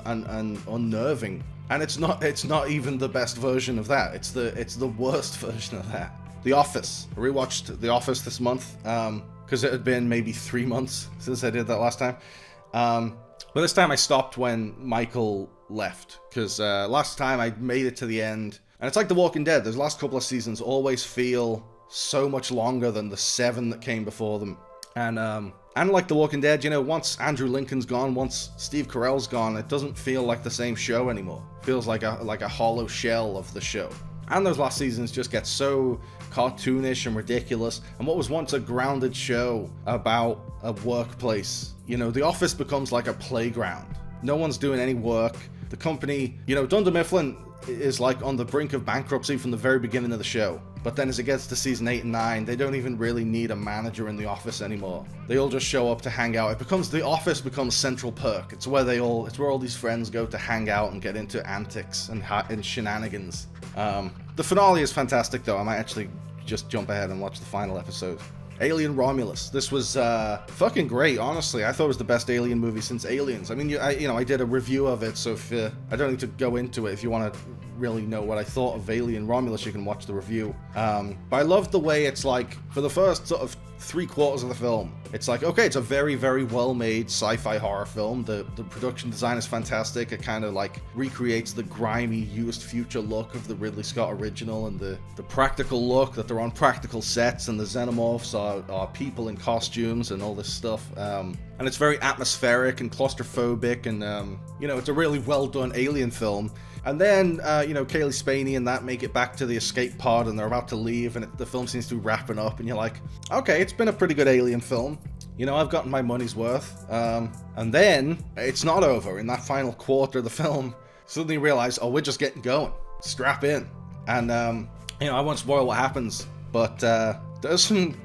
unnerving. And it's not even the best version of that. It's the worst version of that. The Office. I rewatched The Office this month, because it had been maybe 3 months since I did that last time. But this time I stopped when Michael left, because last time I made it to the end. And it's like The Walking Dead. Those last couple of seasons always feel so much longer than the 7 that came before them. And And like The Walking Dead, you know, once Andrew Lincoln's gone, once Steve Carell's gone, it doesn't feel like the same show anymore. It feels like a hollow shell of the show. And those last seasons just get so cartoonish and ridiculous. And what was once a grounded show about a workplace, you know, The Office becomes like a playground. No one's doing any work. The company, you know, Dunder Mifflin is like on the brink of bankruptcy from the very beginning of the show. But then as it gets to season 8 and 9, they don't even really need a manager in the office anymore. They all just show up to hang out. The office becomes Central Perk. It's where all these friends go to hang out and get into antics and shenanigans. The finale is fantastic though. I might actually just jump ahead and watch the final episode. Alien Romulus. This was fucking great, honestly. I thought it was the best Alien movie since Aliens. I mean, I did a review of it, so if I don't need to go into it. If you want to really know what I thought of Alien Romulus, you can watch the review. But I loved the way it's like, for the first sort of 3/4 of the film, it's like, okay, it's a very, very well-made sci-fi horror film. The production design is fantastic. It kind of like recreates the grimy, used future look of the Ridley Scott original, and the practical look that they're on practical sets, and the xenomorphs are people in costumes and all this stuff. And it's very atmospheric and claustrophobic, and it's a really well-done Alien film. And then, Kaylee Spaney and that make it back to the escape pod, and they're about to leave, and the film seems to be wrapping up, and you're like, okay, it's been a pretty good Alien film. You know, I've gotten my money's worth. And then, it's not over. In that final quarter of the film, suddenly you realize, oh, we're just getting going. Strap in. And, I won't spoil what happens, but there's some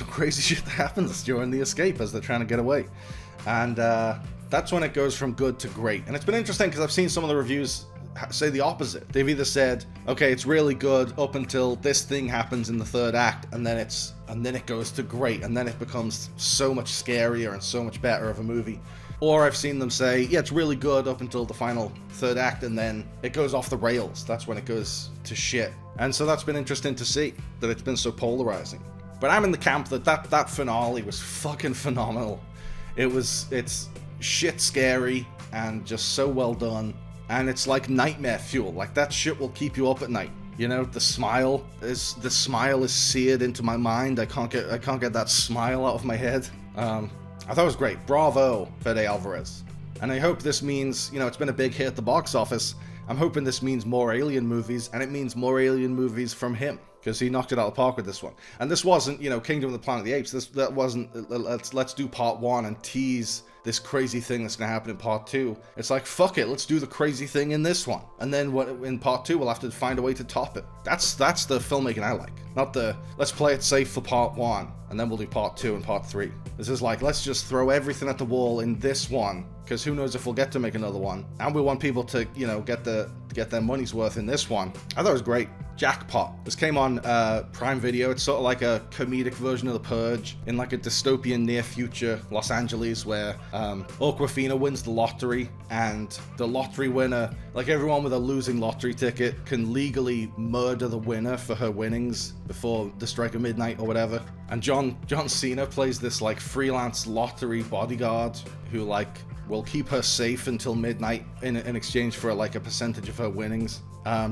crazy shit that happens during the escape as they're trying to get away. And that's when it goes from good to great. And it's been interesting because I've seen some of the reviews say the opposite. They've either said, okay, it's really good up until this thing happens in the third act, and then it goes to great, and then it becomes so much scarier and so much better of a movie. Or I've seen them say, yeah, it's really good up until the final third act, and then it goes off the rails. That's when it goes to shit. And so that's been interesting to see, that it's been so polarizing. But I'm in the camp that finale was fucking phenomenal. It's shit scary and just so well done. And it's like nightmare fuel. Like, that shit will keep you up at night. You know, the smile is seared into my mind. I can't get that smile out of my head. I thought it was great. Bravo, Fede Alvarez. And I hope this means, it's been a big hit at the box office. I'm hoping this means more Alien movies, and it means more Alien movies from him, because he knocked it out of the park with this one. And this wasn't, Kingdom of the Planet of the Apes. That wasn't, let's do part 1 and tease this crazy thing that's going to happen in part 2. It's like, fuck it, let's do the crazy thing in this one. And then in part 2, we'll have to find a way to top it. That's the filmmaking I like. Not the, let's play it safe for part 1, and then we'll do part 2 and part 3. This is like, let's just throw everything at the wall in this one, because who knows if we'll get to make another one. And we want people to, get their money's worth in this one. I thought it was great. Jackpot. This came on Prime Video. It's sort of like a comedic version of The Purge in like a dystopian near future Los Angeles where Awkwafina wins the lottery, and the lottery winner, like everyone with a losing lottery ticket, can legally murder the winner for her winnings before the strike of midnight or whatever. And John Cena plays this like freelance lottery bodyguard who like will keep her safe until midnight in exchange for like a percentage of her winnings.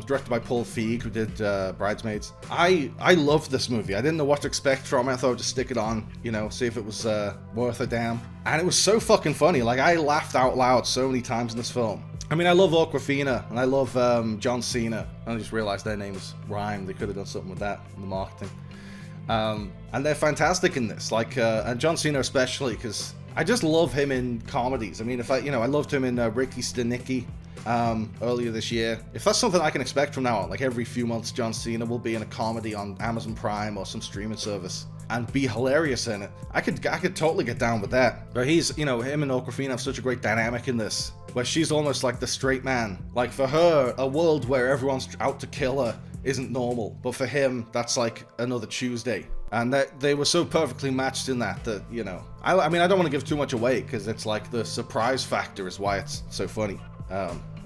Directed by Paul Feig, who did Bridesmaids. I loved this movie. I didn't know what to expect from it. I thought I'd just stick it on, see if it was worth a damn. And it was so fucking funny. Like, I laughed out loud so many times in this film. I mean, I love Awkwafina, and I love John Cena. I just realized their names rhyme. They could have done something with that in the marketing. And they're fantastic in this. Like, and John Cena especially, because I just love him in comedies. I mean, I loved him in Ricky Stenicki. Earlier this year. If that's something I can expect from now on, like every few months John Cena will be in a comedy on Amazon Prime or some streaming service and be hilarious in it, I could totally get down with that. But he's, him and Awkwafina have such a great dynamic in this, where she's almost like the straight man. Like, for her, a world where everyone's out to kill her isn't normal, but for him, that's like another Tuesday. And that they were so perfectly matched in that, I mean, I don't want to give too much away, because it's like the surprise factor is why it's so funny.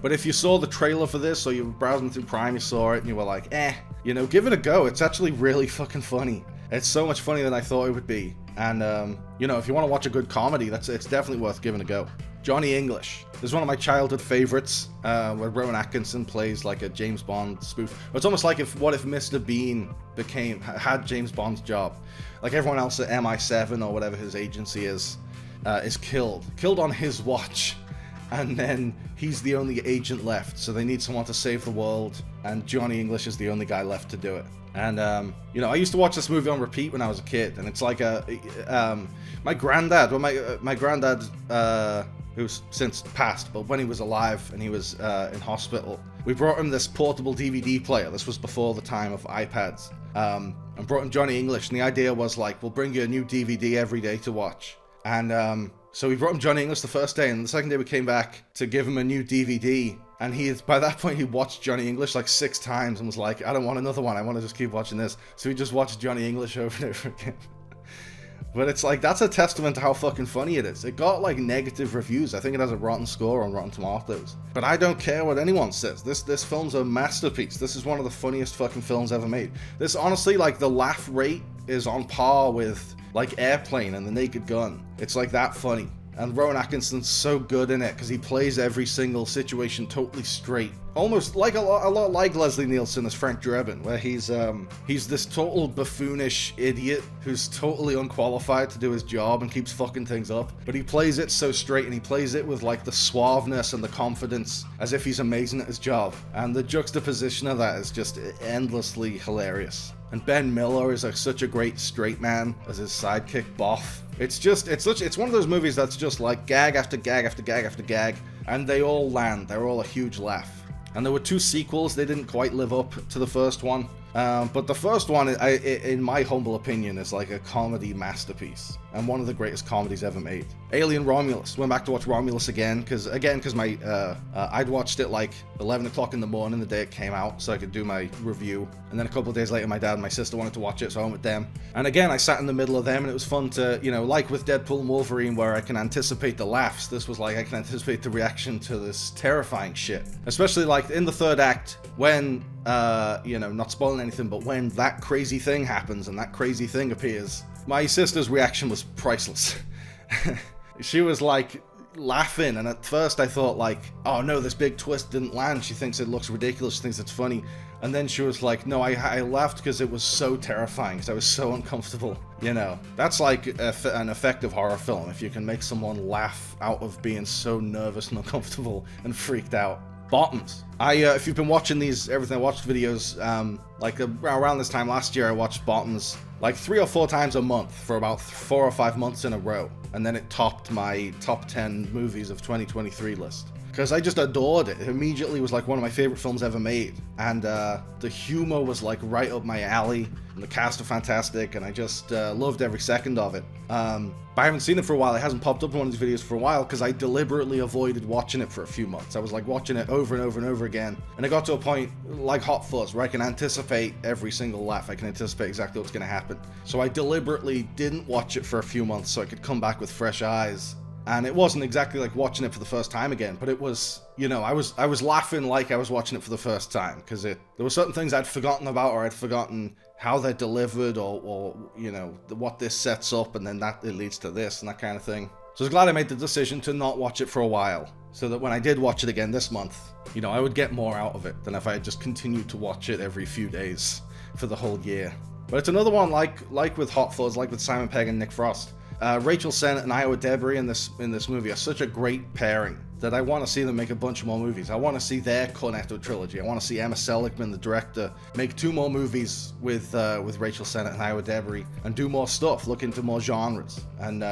But if you saw the trailer for this, or you were browsing through Prime, you saw it, and you were like, give it a go. It's actually really fucking funny. It's so much funnier than I thought it would be. And, if you want to watch a good comedy, it's definitely worth giving a go. Johnny English. This is one of my childhood favorites, where Rowan Atkinson plays like a James Bond spoof. It's almost like what if Mr. Bean had James Bond's job. Like everyone else at MI7 or whatever his agency is killed on his watch. And then he's the only agent left, so they need someone to save the world, and Johnny English is the only guy left to do it. And, I used to watch this movie on repeat when I was a kid, and it's like my granddad, who's since passed, but when he was alive and he was in hospital, we brought him this portable DVD player. This was before the time of iPads, and brought him Johnny English, and the idea was like, we'll bring you a new DVD every day to watch. And, so we brought him Johnny English the first day, and the second day we came back to give him a new DVD, and by that point he watched Johnny English like 6 times and was like, I don't want another one, I want to just keep watching this. So we just watched Johnny English over and over again. But it's like, that's a testament to how fucking funny it is. It got like negative reviews. I think it has a rotten score on Rotten Tomatoes. But I don't care what anyone says. This film's a masterpiece. This is one of the funniest fucking films ever made. This honestly, like, the laugh rate is on par with like Airplane and The Naked Gun. It's like that funny. And Rowan Atkinson's so good in it because he plays every single situation totally straight. Almost like a lot like Leslie Nielsen as Frank Drebin, where he's this total buffoonish idiot who's totally unqualified to do his job and keeps fucking things up. But he plays it so straight, and he plays it with like the suaveness and the confidence as if he's amazing at his job. And the juxtaposition of that is just endlessly hilarious. And Ben Miller is such a great straight man as his sidekick Boff. It's one of those movies that's just like gag after gag after gag after gag, and they all land. They're all a huge laugh. And there were 2 sequels. They didn't quite live up to the first one. But the first one, in my humble opinion, is like a comedy masterpiece. And one of the greatest comedies ever made. Alien Romulus. Went back to watch Romulus again, because I'd watched it like 11 o'clock in the morning the day it came out, so I could do my review. And then a couple of days later, my dad and my sister wanted to watch it, so I went with them. And again, I sat in the middle of them, and it was fun to, like with Deadpool and Wolverine, where I can anticipate the laughs. This was like, I can anticipate the reaction to this terrifying shit. Especially like in the third act, when, not spoiling anything, but when that crazy thing happens and that crazy thing appears, my sister's reaction was priceless. She was like laughing, and at first I thought like, oh no, this big twist didn't land. She thinks it looks ridiculous, she thinks it's funny. And then she was like, no, I laughed because it was so terrifying, because I was so uncomfortable. That's like an effective horror film, if you can make someone laugh out of being so nervous and uncomfortable and freaked out. Bottoms. If you've been watching these Everything I Watched videos, around this time last year, I watched Bottoms like 3 or 4 times a month for about 4 or 5 months in a row. And then it topped my top 10 movies of 2023 list. Because I just adored it. It immediately was like one of my favorite films ever made. And the humor was like right up my alley. And the cast are fantastic. And I just loved every second of it. But I haven't seen it for a while. It hasn't popped up in one of these videos for a while because I deliberately avoided watching it for a few months. I was like watching it over and over and over again. And it got to a point like Hot Fuzz where I can anticipate every single laugh. I can anticipate exactly what's going to happen. So I deliberately didn't watch it for a few months so I could come back with fresh eyes. And it wasn't exactly like watching it for the first time again, but it was, I was laughing like I was watching it for the first time, because there were certain things I'd forgotten about, or I'd forgotten how they're delivered, or what this sets up, and then it leads to this, and that kind of thing. So I was glad I made the decision to not watch it for a while, so that when I did watch it again this month, I would get more out of it than if I had just continued to watch it every few days for the whole year. But it's another one like with Hot Fuzz, like with Simon Pegg and Nick Frost. Rachel Sennett and Iowa Debris in this movie are such a great pairing that I want to see them make a bunch more movies. I want to see their Cornetto trilogy. I want to see Emma Seligman, the director, make 2 more movies with Rachel Sennett and Iowa Debris and do more stuff, look into more genres, and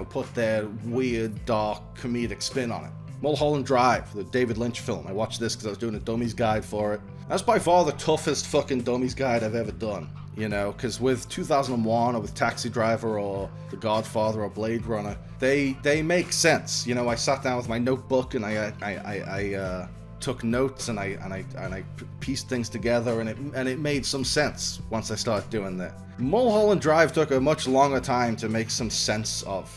put their weird, dark, comedic spin on it. Mulholland Drive, the David Lynch film. I watched this because I was doing a dummies guide for it. That's by far the toughest fucking dummies guide I've ever done. Because with 2001 or with Taxi Driver or The Godfather or Blade Runner, they make sense. I sat down with my notebook and I took notes and I pieced things together, and it made some sense once I started doing that. Mulholland Drive took a much longer time to make some sense of.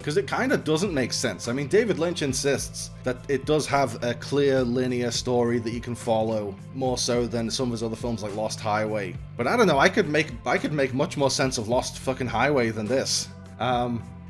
Because it kind of doesn't make sense. I mean, David Lynch insists that it does have a clear linear story that you can follow, more so than some of his other films like Lost Highway. But I don't know, I could make much more sense of Lost fucking Highway than this.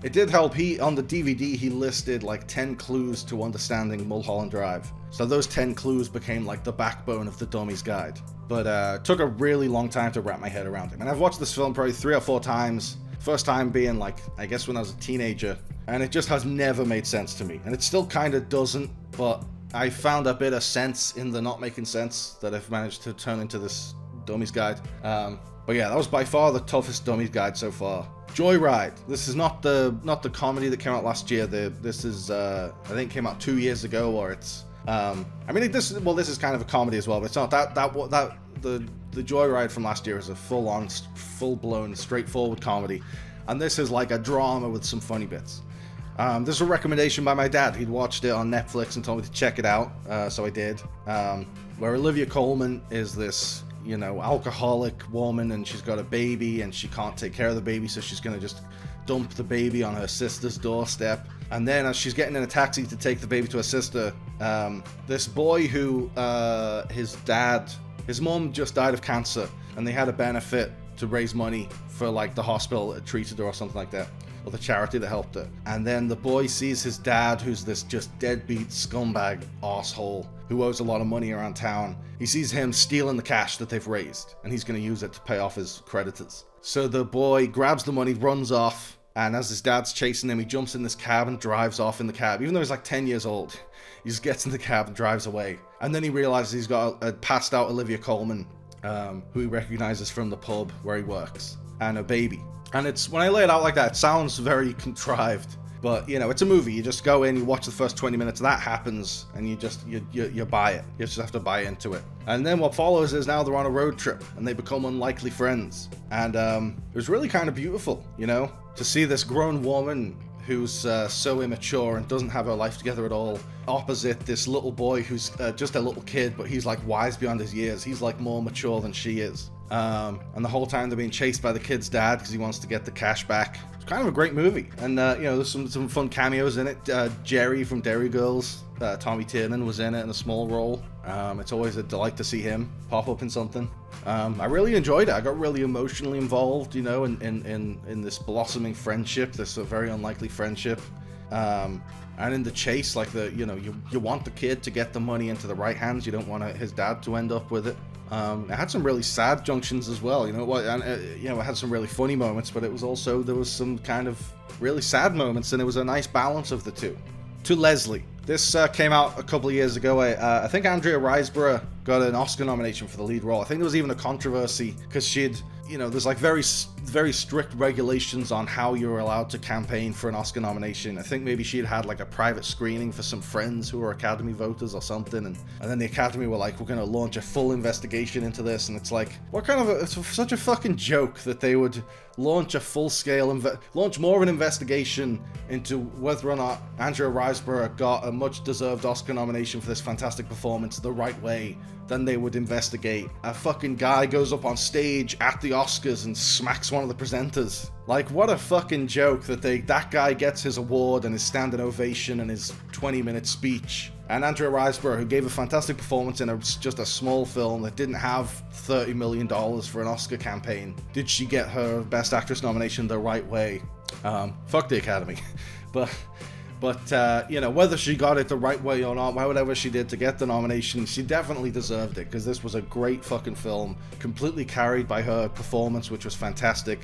it did help. On the DVD, he listed like 10 clues to understanding Mulholland Drive. So those 10 clues became like the backbone of the Dummy's Guide. But it took a really long time to wrap my head around him. And I've watched this film probably 3 or 4 times. First time being like, I guess when I was a teenager. And it just has never made sense to me. And it still kind of doesn't, but I found a bit of sense in the not making sense that I've managed to turn into this Dummy's Guide. But yeah, that was by far the toughest Dummy's Guide so far. Joyride. This is not the comedy that came out last year. This is I think came out 2 years ago, or it's I mean this is kind of a comedy as well, but it's not the Joyride from last year is a full-blown, straightforward comedy, and this is like a drama with some funny bits. This is a recommendation by my dad. He'd watched it on Netflix and told me to check it out, so I did. Where Olivia Colman is this, alcoholic woman, and she's got a baby, and she can't take care of the baby, so she's gonna just dump the baby on her sister's doorstep. And then as she's getting in a taxi to take the baby to her sister, this boy who, his mom just died of cancer, and they had a benefit to raise money for like the hospital that treated her or something like that, or the charity that helped her. And then the boy sees his dad, who's this just deadbeat scumbag arsehole who owes a lot of money around town. He sees him stealing the cash that they've raised, and he's going to use it to pay off his creditors. So the boy grabs the money, runs off, and as his dad's chasing him, he jumps in this cab and drives off in the cab. Even though he's like 10 years old, he just gets in the cab and drives away. And then he realizes he's got a passed out Olivia Colman, who he recognizes from the pub where he works, and a baby. And it's, when I lay it out like that, it sounds very contrived, but it's a movie. You just go in, you watch the first 20 minutes, that happens, and you buy it. You just have to buy into it. And then what follows is now they're on a road trip, and they become unlikely friends. And it was really kind of beautiful, to see this grown woman who's so immature and doesn't have her life together at all, opposite this little boy who's just a little kid, but he's like wise beyond his years. He's like more mature than she is. And the whole time they're being chased by the kid's dad because he wants to get the cash back. It's kind of a great movie. And, there's some fun cameos in it. Jerry from Dairy Girls, Tommy Tiernan was in it in a small role. It's always a delight to see him pop up in something. I really enjoyed it. I got really emotionally involved, in this blossoming friendship, this very unlikely friendship. And in the chase, like you want the kid to get the money into the right hands. You don't want his dad to end up with it. It had some really sad junctions as well, it had some really funny moments, but there was some kind of really sad moments, and it was a nice balance of the two. To Leslie. This came out a couple of years ago. I think Andrea Riseborough got an Oscar nomination for the lead role. I think there was even a controversy because there's like very strict regulations on how you're allowed to campaign for an Oscar nomination. I think maybe she'd had like a private screening for some friends who were Academy voters or something, and then the Academy were like, we're going to launch a full investigation into this, and it's like, it's such a fucking joke that they would launch a launch more of an investigation into whether or not Andrea Riseborough got a much-deserved Oscar nomination for this fantastic performance the right way than they would investigate a fucking guy goes up on stage at the Oscars and smacks one of the presenters. Like, what a fucking joke that guy gets his award and his standing ovation and his 20-minute speech. And Andrea Riseborough, who gave a fantastic performance in just a small film that didn't have $30 million for an Oscar campaign, did she get her Best Actress nomination the right way? Fuck the Academy. But whether she got it the right way or not, whatever she did to get the nomination, she definitely deserved it, because this was a great fucking film, completely carried by her performance, which was fantastic.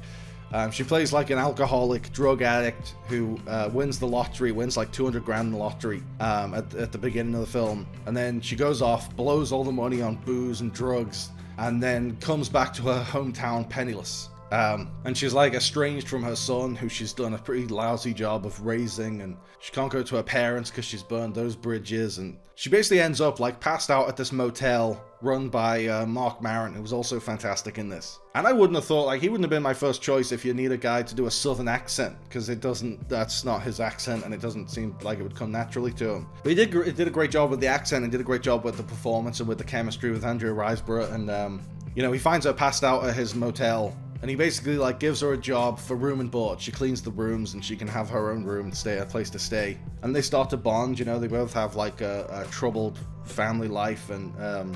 She plays like an alcoholic drug addict who wins the lottery, wins like $200,000 in the lottery at the beginning of the film, and then she goes off, blows all the money on booze and drugs, and then comes back to her hometown penniless. And she's like estranged from her son, who she's done a pretty lousy job of raising, and she can't go to her parents because she's burned those bridges, and she basically ends up like passed out at this motel run by Mark Maron, who was also fantastic in this. And I wouldn't have thought, he wouldn't have been my first choice if you need a guy to do a southern accent, because that's not his accent, and it doesn't seem like it would come naturally to him. But he did a great job with the accent, and did a great job with the performance and with the chemistry with Andrea Riseborough, and he finds her passed out at his motel, and he basically gives her a job for room and board. She cleans the rooms, and she can have her own room and a place to stay. And they start to bond. They both have a troubled family life, and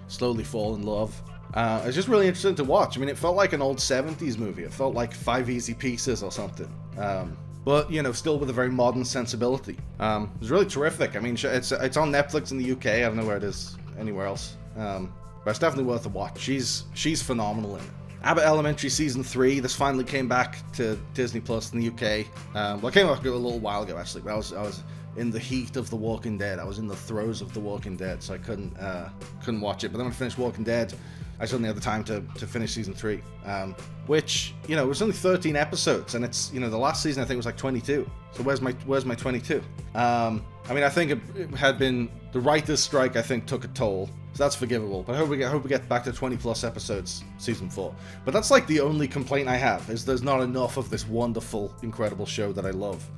slowly fall in love. It's just really interesting to watch. I mean, it felt like an old 70s movie. It felt like 5 Easy Pieces or something. but, you know, still with a very modern sensibility. It's really terrific. I mean, it's on Netflix in the UK. I don't know where it is anywhere else. But it's definitely worth a watch. She's phenomenal in it. Abbott Elementary Season 3, this finally came back to Disney Plus in the UK. Well, it came back a little while ago, actually, but I was in the heat of The Walking Dead. I was in the throes of The Walking Dead, so I couldn't watch it. But then when I finished Walking Dead, I suddenly had the time to finish Season 3, which, you know, it was only 13 episodes, and it's, you know, the last season I think was like 22. So where's my 22? I mean, I think it had been, the writer's strike, I think, took a toll. So that's forgivable, but I hope we get back to 20 plus episodes, Season 4. But that's like the only complaint I have, is there's not enough of this wonderful, incredible show that I love.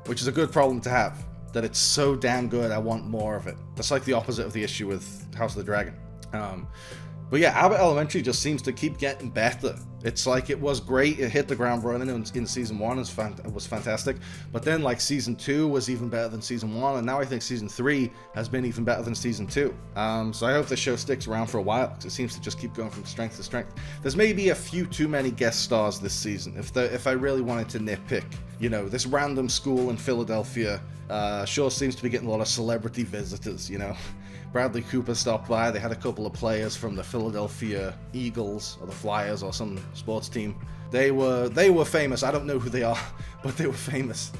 Which is a good problem to have, that it's so damn good, I want more of it. That's like the opposite of the issue with House of the Dragon. But yeah, Abbott Elementary just seems to keep getting better. It's like, it was great, it hit the ground running in Season 1, it was fantastic, but then like Season 2 was even better than Season 1, and now I think Season 3 has been even better than Season 2. So I hope the show sticks around for a while, because it seems to just keep going from strength to strength. There's maybe a few too many guest stars this season, if I really wanted to nitpick. You know, this random school in Philadelphia sure seems to be getting a lot of celebrity visitors, you know. Bradley Cooper stopped by. They had a couple of players from the Philadelphia Eagles or the Flyers or some sports team. They were famous. I don't know who they are, but they were famous.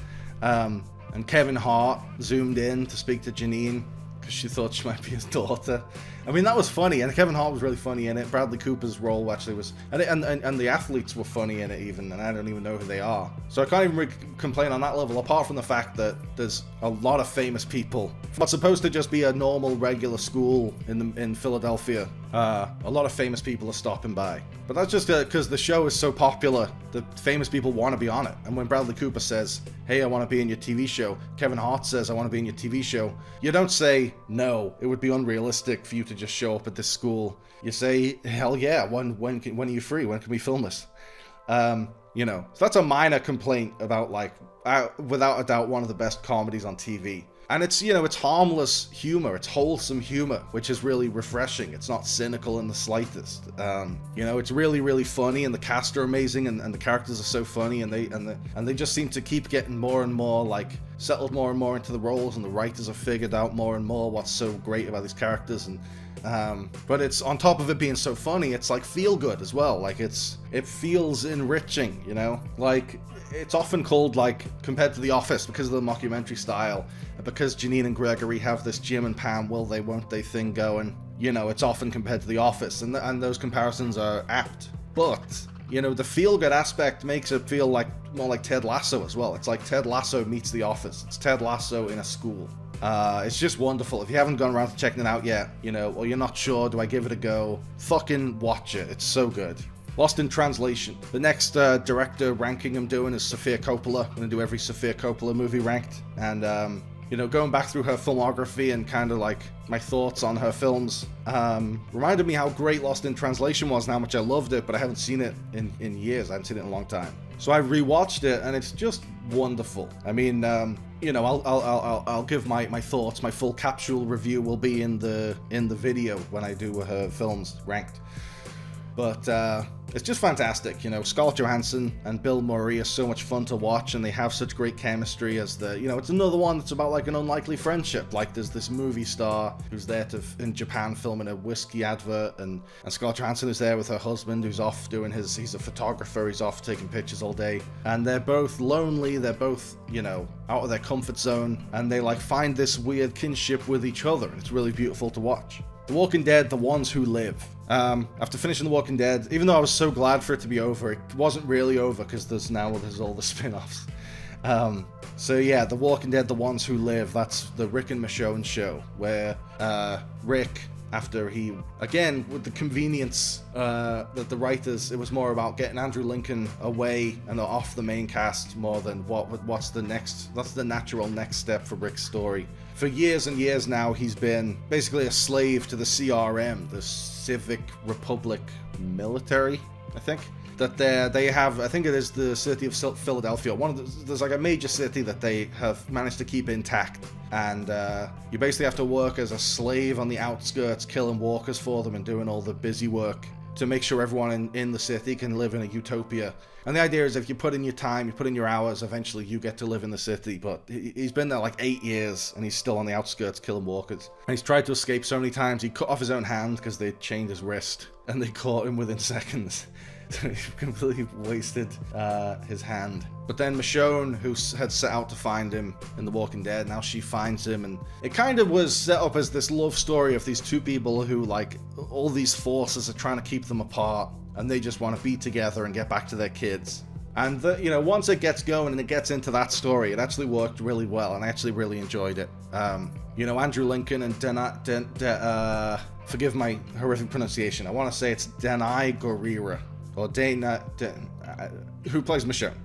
And Kevin Hart zoomed in to speak to Janine because she thought she might be his daughter. I mean, that was funny, and Kevin Hart was really funny in it. Bradley Cooper's role actually was, and the athletes were funny in it even, and I don't even know who they are. So I can't even really complain on that level, apart from the fact that there's a lot of famous people. What's supposed to just be a normal, regular school in Philadelphia, a lot of famous people are stopping by. But that's just because the show is so popular that famous people want to be on it. And when Bradley Cooper says, "Hey, I want to be in your TV show," Kevin Hart says, "I want to be in your TV show," you don't say, "No, it would be unrealistic for you to just show up at this school." You say, "Hell yeah, when are you free? When can we film this?" You know, so that's a minor complaint about, like, without a doubt, one of the best comedies on TV. And it's, you know, it's harmless humor, it's wholesome humor, which is really refreshing. It's not cynical in the slightest. You know, it's really, really funny, and the cast are amazing, and the characters are so funny, and they just seem to keep getting more and more, like, settled more and more into the roles, and the writers have figured out more and more what's so great about these characters. And but it's, on top of it being so funny, it's like feel good as well. Like, it feels enriching, you know? Like, it's often called, like, compared to The Office because of the mockumentary style, because Janine and Gregory have this Jim and Pam will they won't they thing going, you know, it's often compared to The Office, and those comparisons are apt. But, you know, the feel-good aspect makes it feel like more like Ted Lasso as well. It's like Ted Lasso meets The Office. It's Ted Lasso in a school. It's just wonderful. If you haven't gone around to checking it out yet, you know, or you're not sure, do I give it a go? Fucking watch it. It's so good. Lost in Translation. The next director ranking I'm doing is Sofia Coppola. I'm going to do every Sofia Coppola movie ranked. And, you know, going back through her filmography and kind of like my thoughts on her films, reminded me how great Lost in Translation was and how much I loved it, but I haven't seen it in years. I haven't seen it in a long time. So I rewatched it, and it's just wonderful. I mean, you know, I'll give my thoughts. My full capsule review will be in the video when I do her films ranked. But it's just fantastic, you know. Scarlett Johansson and Bill Murray are so much fun to watch, and they have such great chemistry as you know, it's another one that's about like an unlikely friendship. Like, there's this movie star who's there in Japan filming a whiskey advert, and Scarlett Johansson is there with her husband who's off doing he's a photographer, he's off taking pictures all day, and they're both lonely, they're both, you know, out of their comfort zone, and they like find this weird kinship with each other, and it's really beautiful to watch. The Walking Dead, The Ones Who Live. After finishing The Walking Dead, even though I was so glad for it to be over, it wasn't really over because there's all the spin-offs. So yeah, The Walking Dead, The Ones Who Live, that's the Rick and Michonne show, where Rick, after he, again, with the convenience that the writers, it was more about getting Andrew Lincoln away and off the main cast more than that's the natural next step for Rick's story. For years and years now, he's been basically a slave to the CRM, the Civic Republic Military, I think. That they have, I think it is the city of Philadelphia. There's like a major city that they have managed to keep intact. And you basically have to work as a slave on the outskirts, killing walkers for them and doing all the busy work. to make sure everyone in the city can live in a utopia. And the idea is if you put in your time, you put in your hours, eventually you get to live in the city. But he's been there like 8 years, and he's still on the outskirts killing walkers. And he's tried to escape so many times. He cut off his own hand because they chained his wrist, and they caught him within seconds. So he completely wasted his hand. But then Michonne, who had set out to find him in The Walking Dead, now she finds him, and it kind of was set up as this love story of these two people who, like, all these forces are trying to keep them apart, and they just want to be together and get back to their kids. And, once it gets going and it gets into that story, it actually worked really well, and I actually really enjoyed it. Andrew Lincoln and forgive my horrific pronunciation, I want to say it's Danielle Greaves, or who plays Michonne.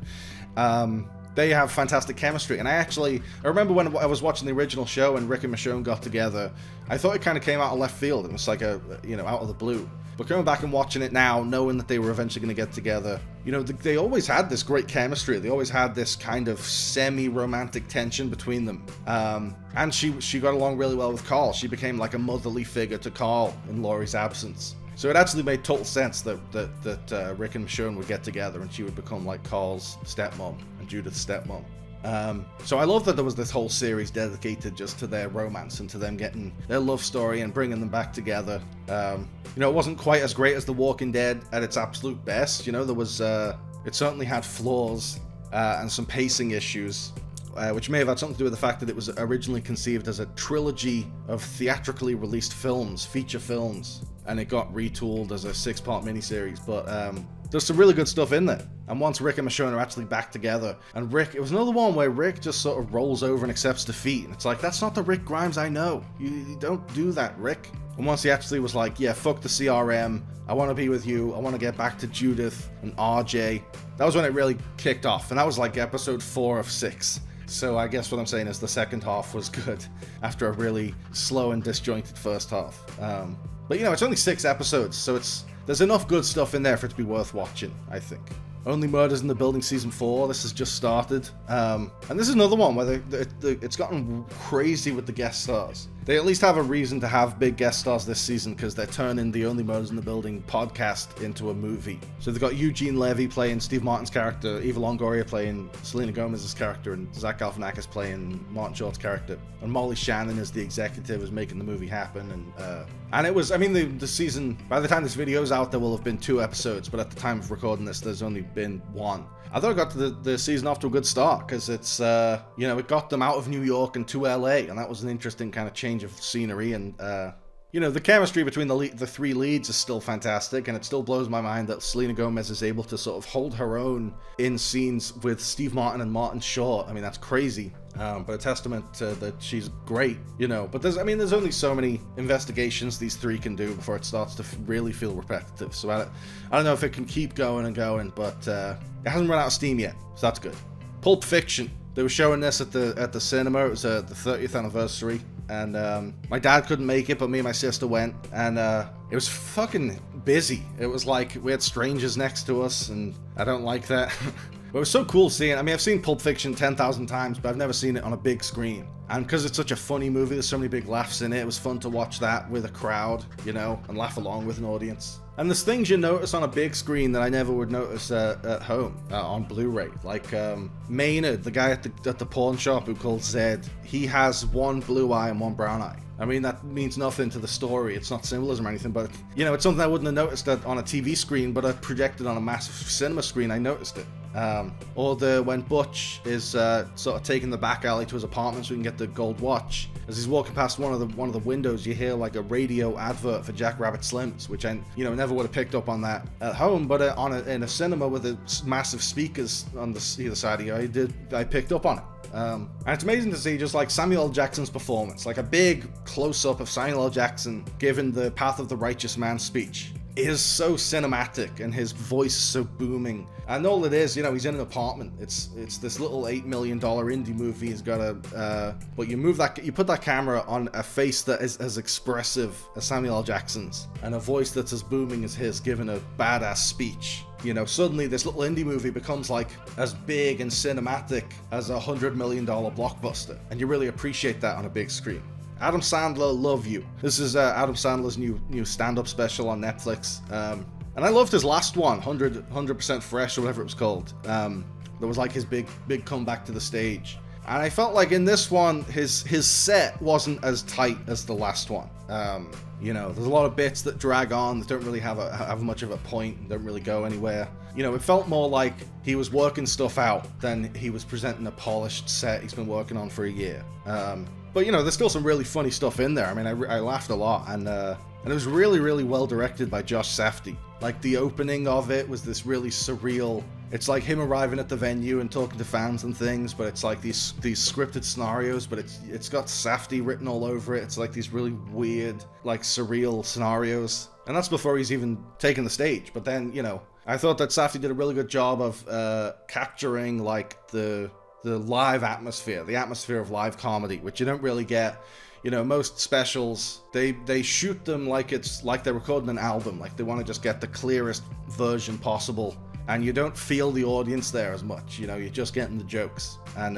They have fantastic chemistry, and I remember when I was watching the original show and Rick and Michonne got together, I thought it kind of came out of left field. It was like out of the blue. But coming back and watching it now, knowing that they were eventually going to get together, they always had this great chemistry. They always had this kind of semi-romantic tension between them. And she got along really well with Carl. She became like a motherly figure to Carl in Laurie's absence. So it actually made total sense that Rick and Michonne would get together, and she would become like Carl's stepmom and Judith's stepmom. So I love that there was this whole series dedicated just to their romance and to them getting their love story and bringing them back together. It wasn't quite as great as The Walking Dead at its absolute best. There was it certainly had flaws and some pacing issues. Which may have had something to do with the fact that it was originally conceived as a trilogy of theatrically released films, feature films, and it got retooled as a 6-part miniseries. But there's some really good stuff in there. And once Rick and Michonne are actually back together, and it was another one where Rick just sort of rolls over and accepts defeat, and it's like, that's not the Rick Grimes I know. You don't do that, Rick. And once he actually was like, yeah, fuck the CRM, I want to be with you, I want to get back to Judith and RJ, that was when it really kicked off, and that was like episode 4 of 6. So I guess what I'm saying is the second half was good after a really slow and disjointed first half. But it's only 6 episodes, so there's enough good stuff in there for it to be worth watching, I think. Only Murders in the Building Season 4, this has just started. And this is another one where it's gotten crazy with the guest stars. They at least have a reason to have big guest stars this season because they're turning the Only Murders in the Building podcast into a movie. So they've got Eugene Levy playing Steve Martin's character, Eva Longoria playing Selena Gomez's character, and Zach Galifianakis playing Martin Short's character. And Molly Shannon is the executive who's making the movie happen. And it was, the season, by the time this video's out, there will have been 2 episodes, but at the time of recording this, there's only been 1. I thought it got the season off to a good start because it's, it got them out of New York and to LA, and that was an interesting kind of change of scenery. And, the chemistry between the 3 leads is still fantastic, and it still blows my mind that Selena Gomez is able to sort of hold her own in scenes with Steve Martin and Martin Short. That's crazy. But a testament to that she's great, But there's only so many investigations these 3 can do before it starts to really feel repetitive. So I don't know if it can keep going and going, but it hasn't run out of steam yet, so that's good. Pulp Fiction. They were showing this at the cinema. It was the 30th anniversary, and my dad couldn't make it, but me and my sister went, and it was fucking busy. It was like we had strangers next to us, and I don't like that. But it was so cool seeing it. I've seen Pulp Fiction 10,000 times, but I've never seen it on a big screen. And because it's such a funny movie, there's so many big laughs in it, it was fun to watch that with a crowd, and laugh along with an audience. And there's things you notice on a big screen that I never would notice at home, on Blu-ray. Like Maynard, the guy at the pawn shop who called Zed, he has 1 blue eye and 1 brown eye. That means nothing to the story. It's not symbolism or anything, but, it's something I wouldn't have noticed on a TV screen, but I projected on a massive cinema screen, I noticed it. Or when Butch is sort of taking the back alley to his apartment so he can get the gold watch. As he's walking past one of the windows, you hear like a radio advert for Jack Rabbit Slims, which I never would have picked up on that at home, but in a cinema with the massive speakers on either side of you, I picked up on it. And it's amazing to see just like Samuel L. Jackson's performance, like a big close-up of Samuel L. Jackson giving the Path of the Righteous Man speech. It is so cinematic, and his voice is so booming. And all it is, he's in an apartment. It's this little $8 million indie movie. He's got but you put that camera on a face that is as expressive as Samuel L. Jackson's, and a voice that's as booming as his, giving a badass speech. Suddenly this little indie movie becomes like as big and cinematic as a $100 million blockbuster, and you really appreciate that on a big screen. Adam Sandler, love you. This is Adam Sandler's new stand-up special on Netflix. And I loved his last one, 100% Fresh or whatever it was called. That was like his big comeback to the stage. And I felt like in this one, his set wasn't as tight as the last one. You know, there's a lot of bits that drag on that don't really have much of a point and don't really go anywhere. You know, it felt more like he was working stuff out than he was presenting a polished set he's been working on for a year. But, you know, there's still some really funny stuff in there. I mean, I laughed a lot, and it was really, really well directed by Josh Safdie. Like, the opening of it was this really surreal... It's like him arriving at the venue and talking to fans and things, but it's like these scripted scenarios, but it's got Safdie written all over it. It's like these really weird, like, surreal scenarios. And that's before he's even taken the stage. But then, you know, I thought that Safdie did a really good job of capturing, like, the live atmosphere, the atmosphere of live comedy, which you don't really get. You know, most specials, they shoot them like it's like they're recording an album, like they want to just get the clearest version possible, and you don't feel the audience there as much. You know, you're just getting the jokes, and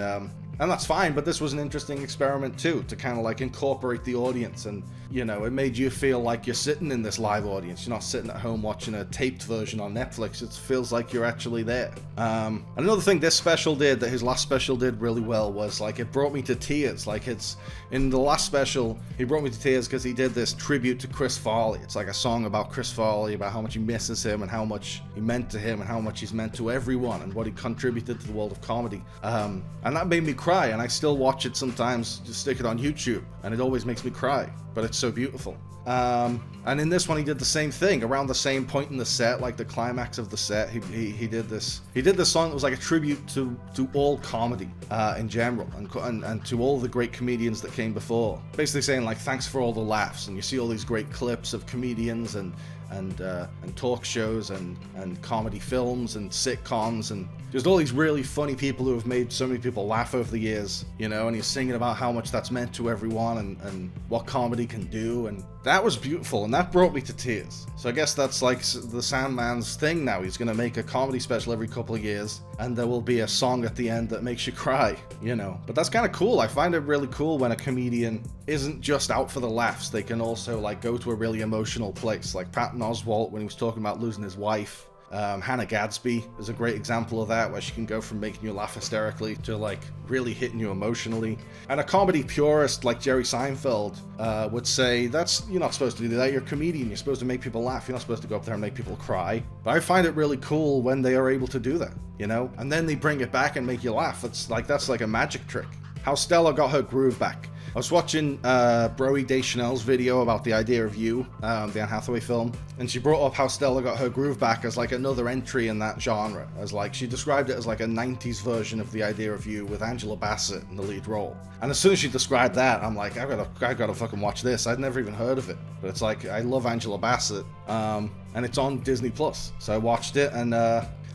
that's fine. But this was an interesting experiment too, to kind of like incorporate the audience, and you know, it made you feel like you're sitting in this live audience. You're not sitting at home watching a taped version on Netflix. It feels like you're actually there. Another thing this special did that his last special did really well was, like, it brought me to tears. Like, it's in the last special, he brought me to tears because he did this tribute to Chris Farley. It's like a song about Chris Farley, about how much he misses him and how much he meant to him and how much he's meant to everyone and what he contributed to the world of comedy. And that made me cry, and I still watch it sometimes, just stick it on YouTube, and it always makes me cry. But it's so beautiful. And in this one, he did the same thing around the same point in the set, like the climax of the set. He did this song that was like a tribute to all comedy in general, and to all the great comedians that came before. Basically saying, like, thanks for all the laughs. And you see all these great clips of comedians and talk shows and comedy films and sitcoms and just all these really funny people who have made so many people laugh over the years, you know, and he's singing about how much that's meant to everyone and what comedy can do, and that was beautiful, and that brought me to tears. So I guess that's like the Sandman's thing now. He's going to make a comedy special every couple of years, and there will be a song at the end that makes you cry, you know. But that's kind of cool. I find it really cool when a comedian isn't just out for the laughs. They can also, like, go to a really emotional place, like Patton Oswalt when he was talking about losing his wife. Hannah Gadsby is a great example of that, where she can go from making you laugh hysterically to, like, really hitting you emotionally. And a comedy purist like Jerry Seinfeld would say, you're not supposed to do that. You're a comedian. You're supposed to make people laugh. You're not supposed to go up there and make people cry. But I find it really cool when they are able to do that, you know? And then they bring it back and make you laugh. That's like a magic trick. How Stella got her groove back. I was watching Broe Deschanel's video about The Idea of You, the Anne Hathaway film, and she brought up how Stella got her groove back as like another entry in that genre. As like, she described it as like a 90s version of The Idea of You with Angela Bassett in the lead role. And as soon as she described that, I'm like, I gotta fucking watch this. I'd never even heard of it, but it's like, I love Angela Bassett, and it's on Disney Plus. So I watched it, and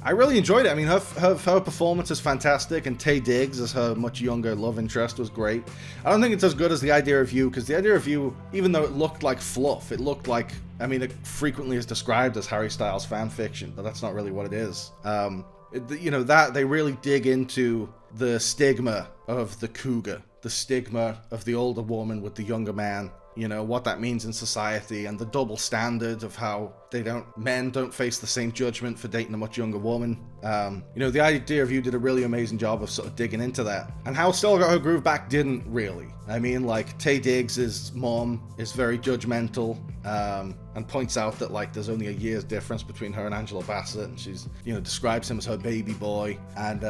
I really enjoyed it. I mean, her performance is fantastic, and Taye Diggs as her much younger love interest was great. I don't think it's as good as The Idea of You, because The Idea of You, even though it looked like fluff, it looked like, I mean, it frequently is described as Harry Styles fan fiction, but that's not really what it is. You know, that they really dig into the stigma of the cougar, the stigma of the older woman with the younger man. You know, what that means in society, and the double standard of how men don't face the same judgment for dating a much younger woman. You know, The Idea of You did a really amazing job of sort of digging into that. And how Stella got her groove back didn't really. I mean, like, Taye Diggs' mom is very judgmental, and points out that, like, there's only a year's difference between her and Angela Bassett, and she's, you know, describes him as her baby boy. And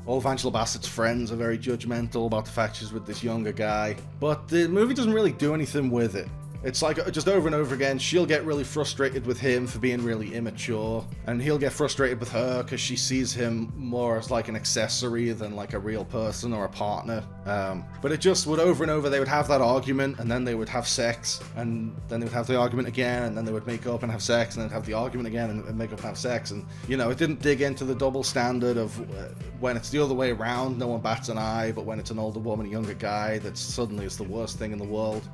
all of Angela Bassett's friends are very judgmental about the fact she's with this younger guy. But the movie doesn't really do anything with it. It's like, just over and over again, she'll get really frustrated with him for being really immature, and he'll get frustrated with her because she sees him more as like an accessory than like a real person or a partner. But it just would, over and over, they would have that argument, and then they would have sex, and then they would have the argument again, and then they would make up and have sex, and then have the argument again and make up and have sex. And, you know, it didn't dig into the double standard of when it's the other way around, no one bats an eye, but when it's an older woman, a younger guy, that suddenly is the worst thing in the world.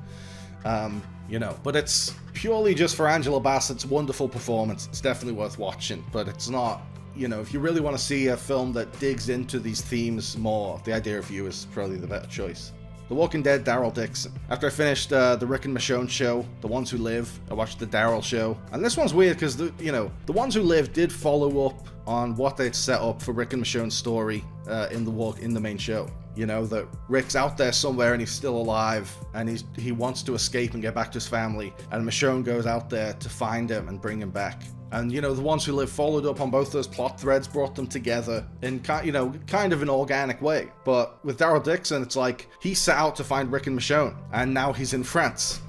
You know, but it's purely just for Angela Bassett's wonderful performance. It's definitely worth watching, but it's not, you know, if you really want to see a film that digs into these themes more, The Idea of You is probably the better choice. The Walking Dead Daryl Dixon. After I finished the Rick and Michonne show, The Ones Who Live, I watched the Daryl show. And this one's weird because, The Ones Who Live did follow up on what they'd set up for Rick and Michonne's story in the main show. That Rick's out there somewhere and he's still alive, and he wants to escape and get back to his family, and Michonne goes out there to find him and bring him back. And, The Ones Who Live followed up on both those plot threads, brought them together in, kind of an organic way. But with Daryl Dixon, it's like he set out to find Rick and Michonne, and now he's in France.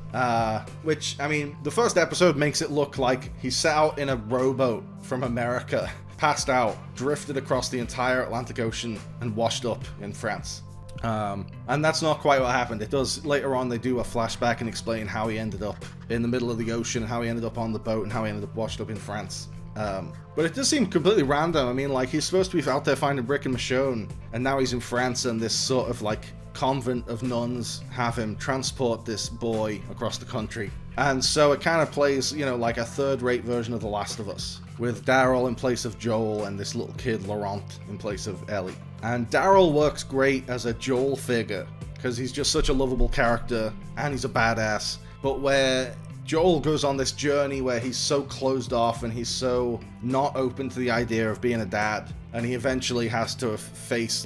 Which, the first episode makes it look like he set out in a rowboat from America, passed out, drifted across the entire Atlantic Ocean, and washed up in France. And that's not quite what happened. It does, later on, they do a flashback and explain how he ended up in the middle of the ocean, how he ended up on the boat, and how he ended up washed up in France. But it does seem completely random. He's supposed to be out there finding Rick and Michonne, and now he's in France, and this sort of convent of nuns have him transport this boy across the country. And so it kind of plays, like a third-rate version of The Last of Us, with Daryl in place of Joel and this little kid Laurent in place of Ellie. And Daryl works great as a Joel figure because he's just such a lovable character and he's a badass. But where Joel goes on this journey where he's so closed off and he's so not open to the idea of being a dad, and he eventually has to face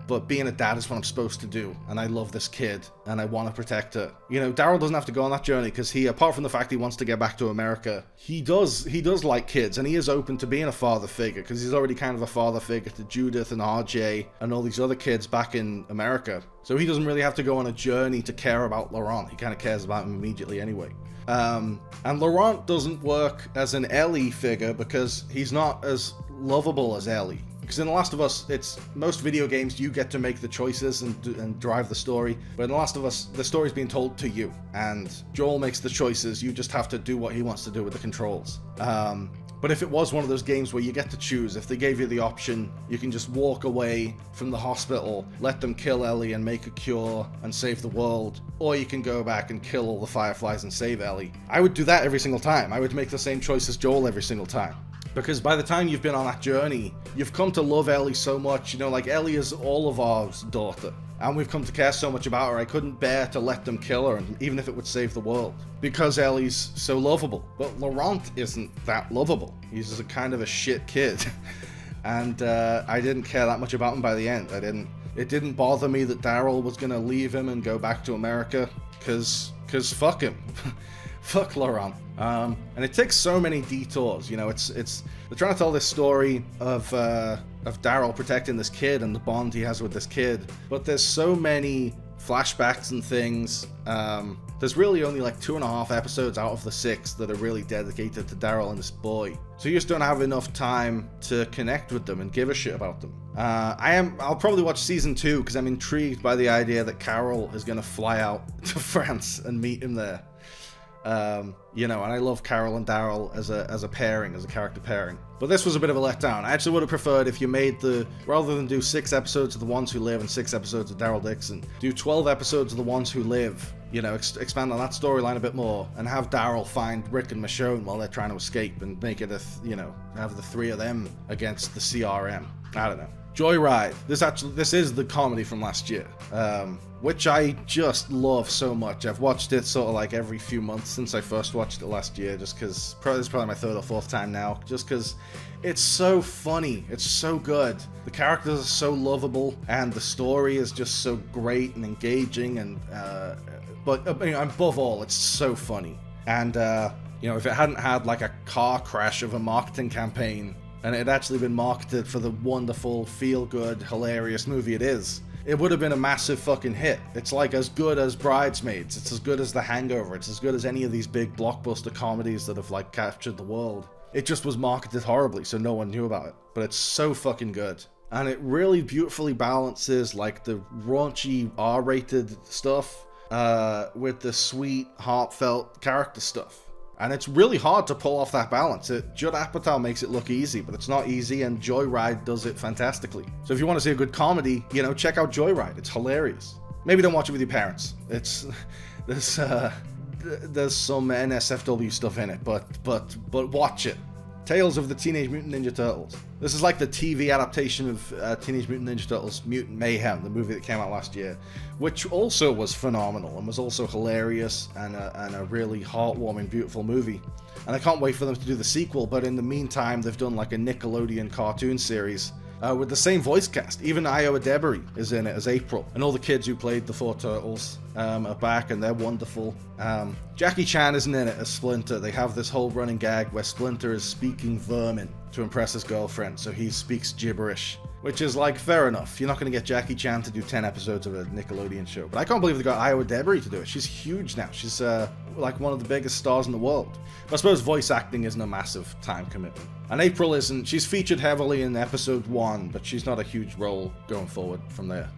but being a dad is what I'm supposed to do, and I love this kid, and I want to protect her. Daryl doesn't have to go on that journey because he, apart from the fact he wants to get back to America, he does like kids, and he is open to being a father figure because he's already kind of a father figure to Judith and RJ and all these other kids back in America. So he doesn't really have to go on a journey to care about Laurent. He kind of cares about him immediately anyway. And Laurent doesn't work as an Ellie figure because he's not as lovable as Ellie. Because in The Last of Us, it's most video games, you get to make the choices and drive the story. But in The Last of Us, the story's being told to you. And Joel makes the choices, you just have to do what he wants to do with the controls. But if it was one of those games where you get to choose, if they gave you the option, you can just walk away from the hospital, let them kill Ellie and make a cure and save the world, or you can go back and kill all the Fireflies and save Ellie. I would do that every single time. I would make the same choice as Joel every single time. Because by the time you've been on that journey, you've come to love Ellie so much. Ellie is Oliver's daughter. And we've come to care so much about her, I couldn't bear to let them kill her, and even if it would save the world. Because Ellie's so lovable. But Laurent isn't that lovable. He's just a kind of a shit kid. And I didn't care that much about him by the end. It didn't bother me that Daryl was going to leave him and go back to America. Because fuck him. Fuck Laurent. And it takes so many detours, they're trying to tell this story of Daryl protecting this kid and the bond he has with this kid, but there's so many flashbacks and things. There's really only 2.5 episodes out of the 6 that are really dedicated to Daryl and this boy, so you just don't have enough time to connect with them and give a shit about them. I'll probably watch season 2 because I'm intrigued by the idea that Carol is going to fly out to France and meet him there. And I love Carol and Daryl as a pairing, as a character pairing. But this was a bit of a letdown. I actually would have preferred if you made rather than do 6 episodes of The Ones Who Live and 6 episodes of Daryl Dixon, do 12 episodes of The Ones Who Live, expand on that storyline a bit more, and have Daryl find Rick and Michonne while they're trying to escape, and make it have the 3 of them against the CRM. I don't know. Joyride. This is the comedy from last year, which I just love so much. I've watched it sort of every few months since I first watched it last year, just because it's probably my 3rd or 4th time now, just because it's so funny, it's so good. The characters are so lovable, and the story is just so great and engaging, and but above all, it's so funny. And if it hadn't had a car crash of a marketing campaign, and it had actually been marketed for the wonderful, feel-good, hilarious movie it is, it would have been a massive fucking hit. It's as good as Bridesmaids, it's as good as The Hangover, it's as good as any of these big blockbuster comedies that have captured the world. It just was marketed horribly, so no one knew about it. But it's so fucking good. And it really beautifully balances the raunchy R-rated stuff with the sweet, heartfelt character stuff. And it's really hard to pull off that balance. Judd Apatow makes it look easy, but it's not easy, and Joyride does it fantastically. So if you want to see a good comedy, check out Joyride. It's hilarious. Maybe don't watch it with your parents. There's some NSFW stuff in it, but watch it. Tales of the Teenage Mutant Ninja Turtles. This is like the TV adaptation of Teenage Mutant Ninja Turtles Mutant Mayhem, the movie that came out last year, which also was phenomenal and was also hilarious and a really heartwarming, beautiful movie. And I can't wait for them to do the sequel, but in the meantime, they've done like a Nickelodeon cartoon series with the same voice cast. Even Io Adebari is in it as April, and all the kids who played the 4 Turtles are back, and they're wonderful. Jackie Chan isn't in it as Splinter. They have this whole running gag where Splinter is speaking vermin to impress his girlfriend, so he speaks gibberish, which is like, fair enough. You're not going to get Jackie Chan to do 10 episodes of a Nickelodeon show, but I can't believe they got Io Adebari to do it. She's huge now. She's like one of the biggest stars in the world. But I suppose voice acting isn't a massive time commitment. And April isn't. She's featured heavily in episode 1, but she's not a huge role going forward from there.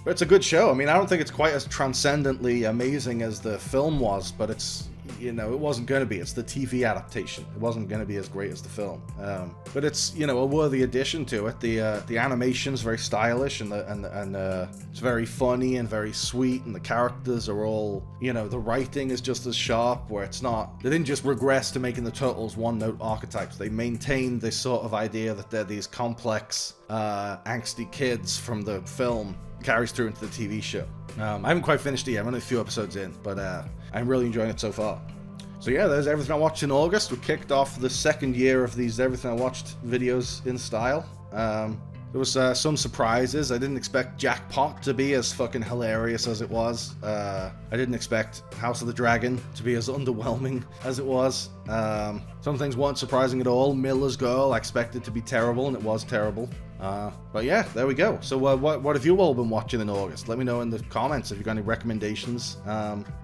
But it's a good show. I mean, I don't think it's quite as transcendently amazing as the film was, but it's, you know, it wasn't going to be. It's the TV adaptation. It wasn't going to be as great as the film. But it's, you know, a worthy addition to it. The animation's very stylish, and it's very funny and very sweet, and the characters are all, you know, the writing is just as sharp, where it's not, they didn't just regress to making the Turtles one-note archetypes. They maintained this sort of idea that they're these complex, angsty kids from the film, carries through into the TV show. I haven't quite finished it yet. I'm only a few episodes in, but I'm really enjoying it so far. So yeah, there's everything I watched in August. We kicked off the second year of these Everything I Watched videos in style. There was some surprises. I didn't expect Jackpot to be as fucking hilarious as it was. I didn't expect House of the Dragon to be as underwhelming as it was. Some things weren't surprising at all. Miller's Girl, I expected to be terrible, and it was terrible. But yeah, there we go. So what have you all been watching in August? Let me know in the comments if you've got any recommendations.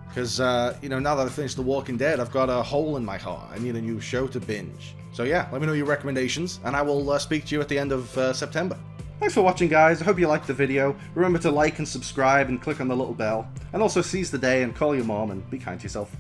Because, you know, now that I've finished The Walking Dead, I've got a hole in my heart. I need a new show to binge. So yeah, let me know your recommendations, and I will speak to you at the end of September. Thanks for watching, guys. I hope you liked the video. Remember to like and subscribe and click on the little bell. And also seize the day and call your mom and be kind to yourself.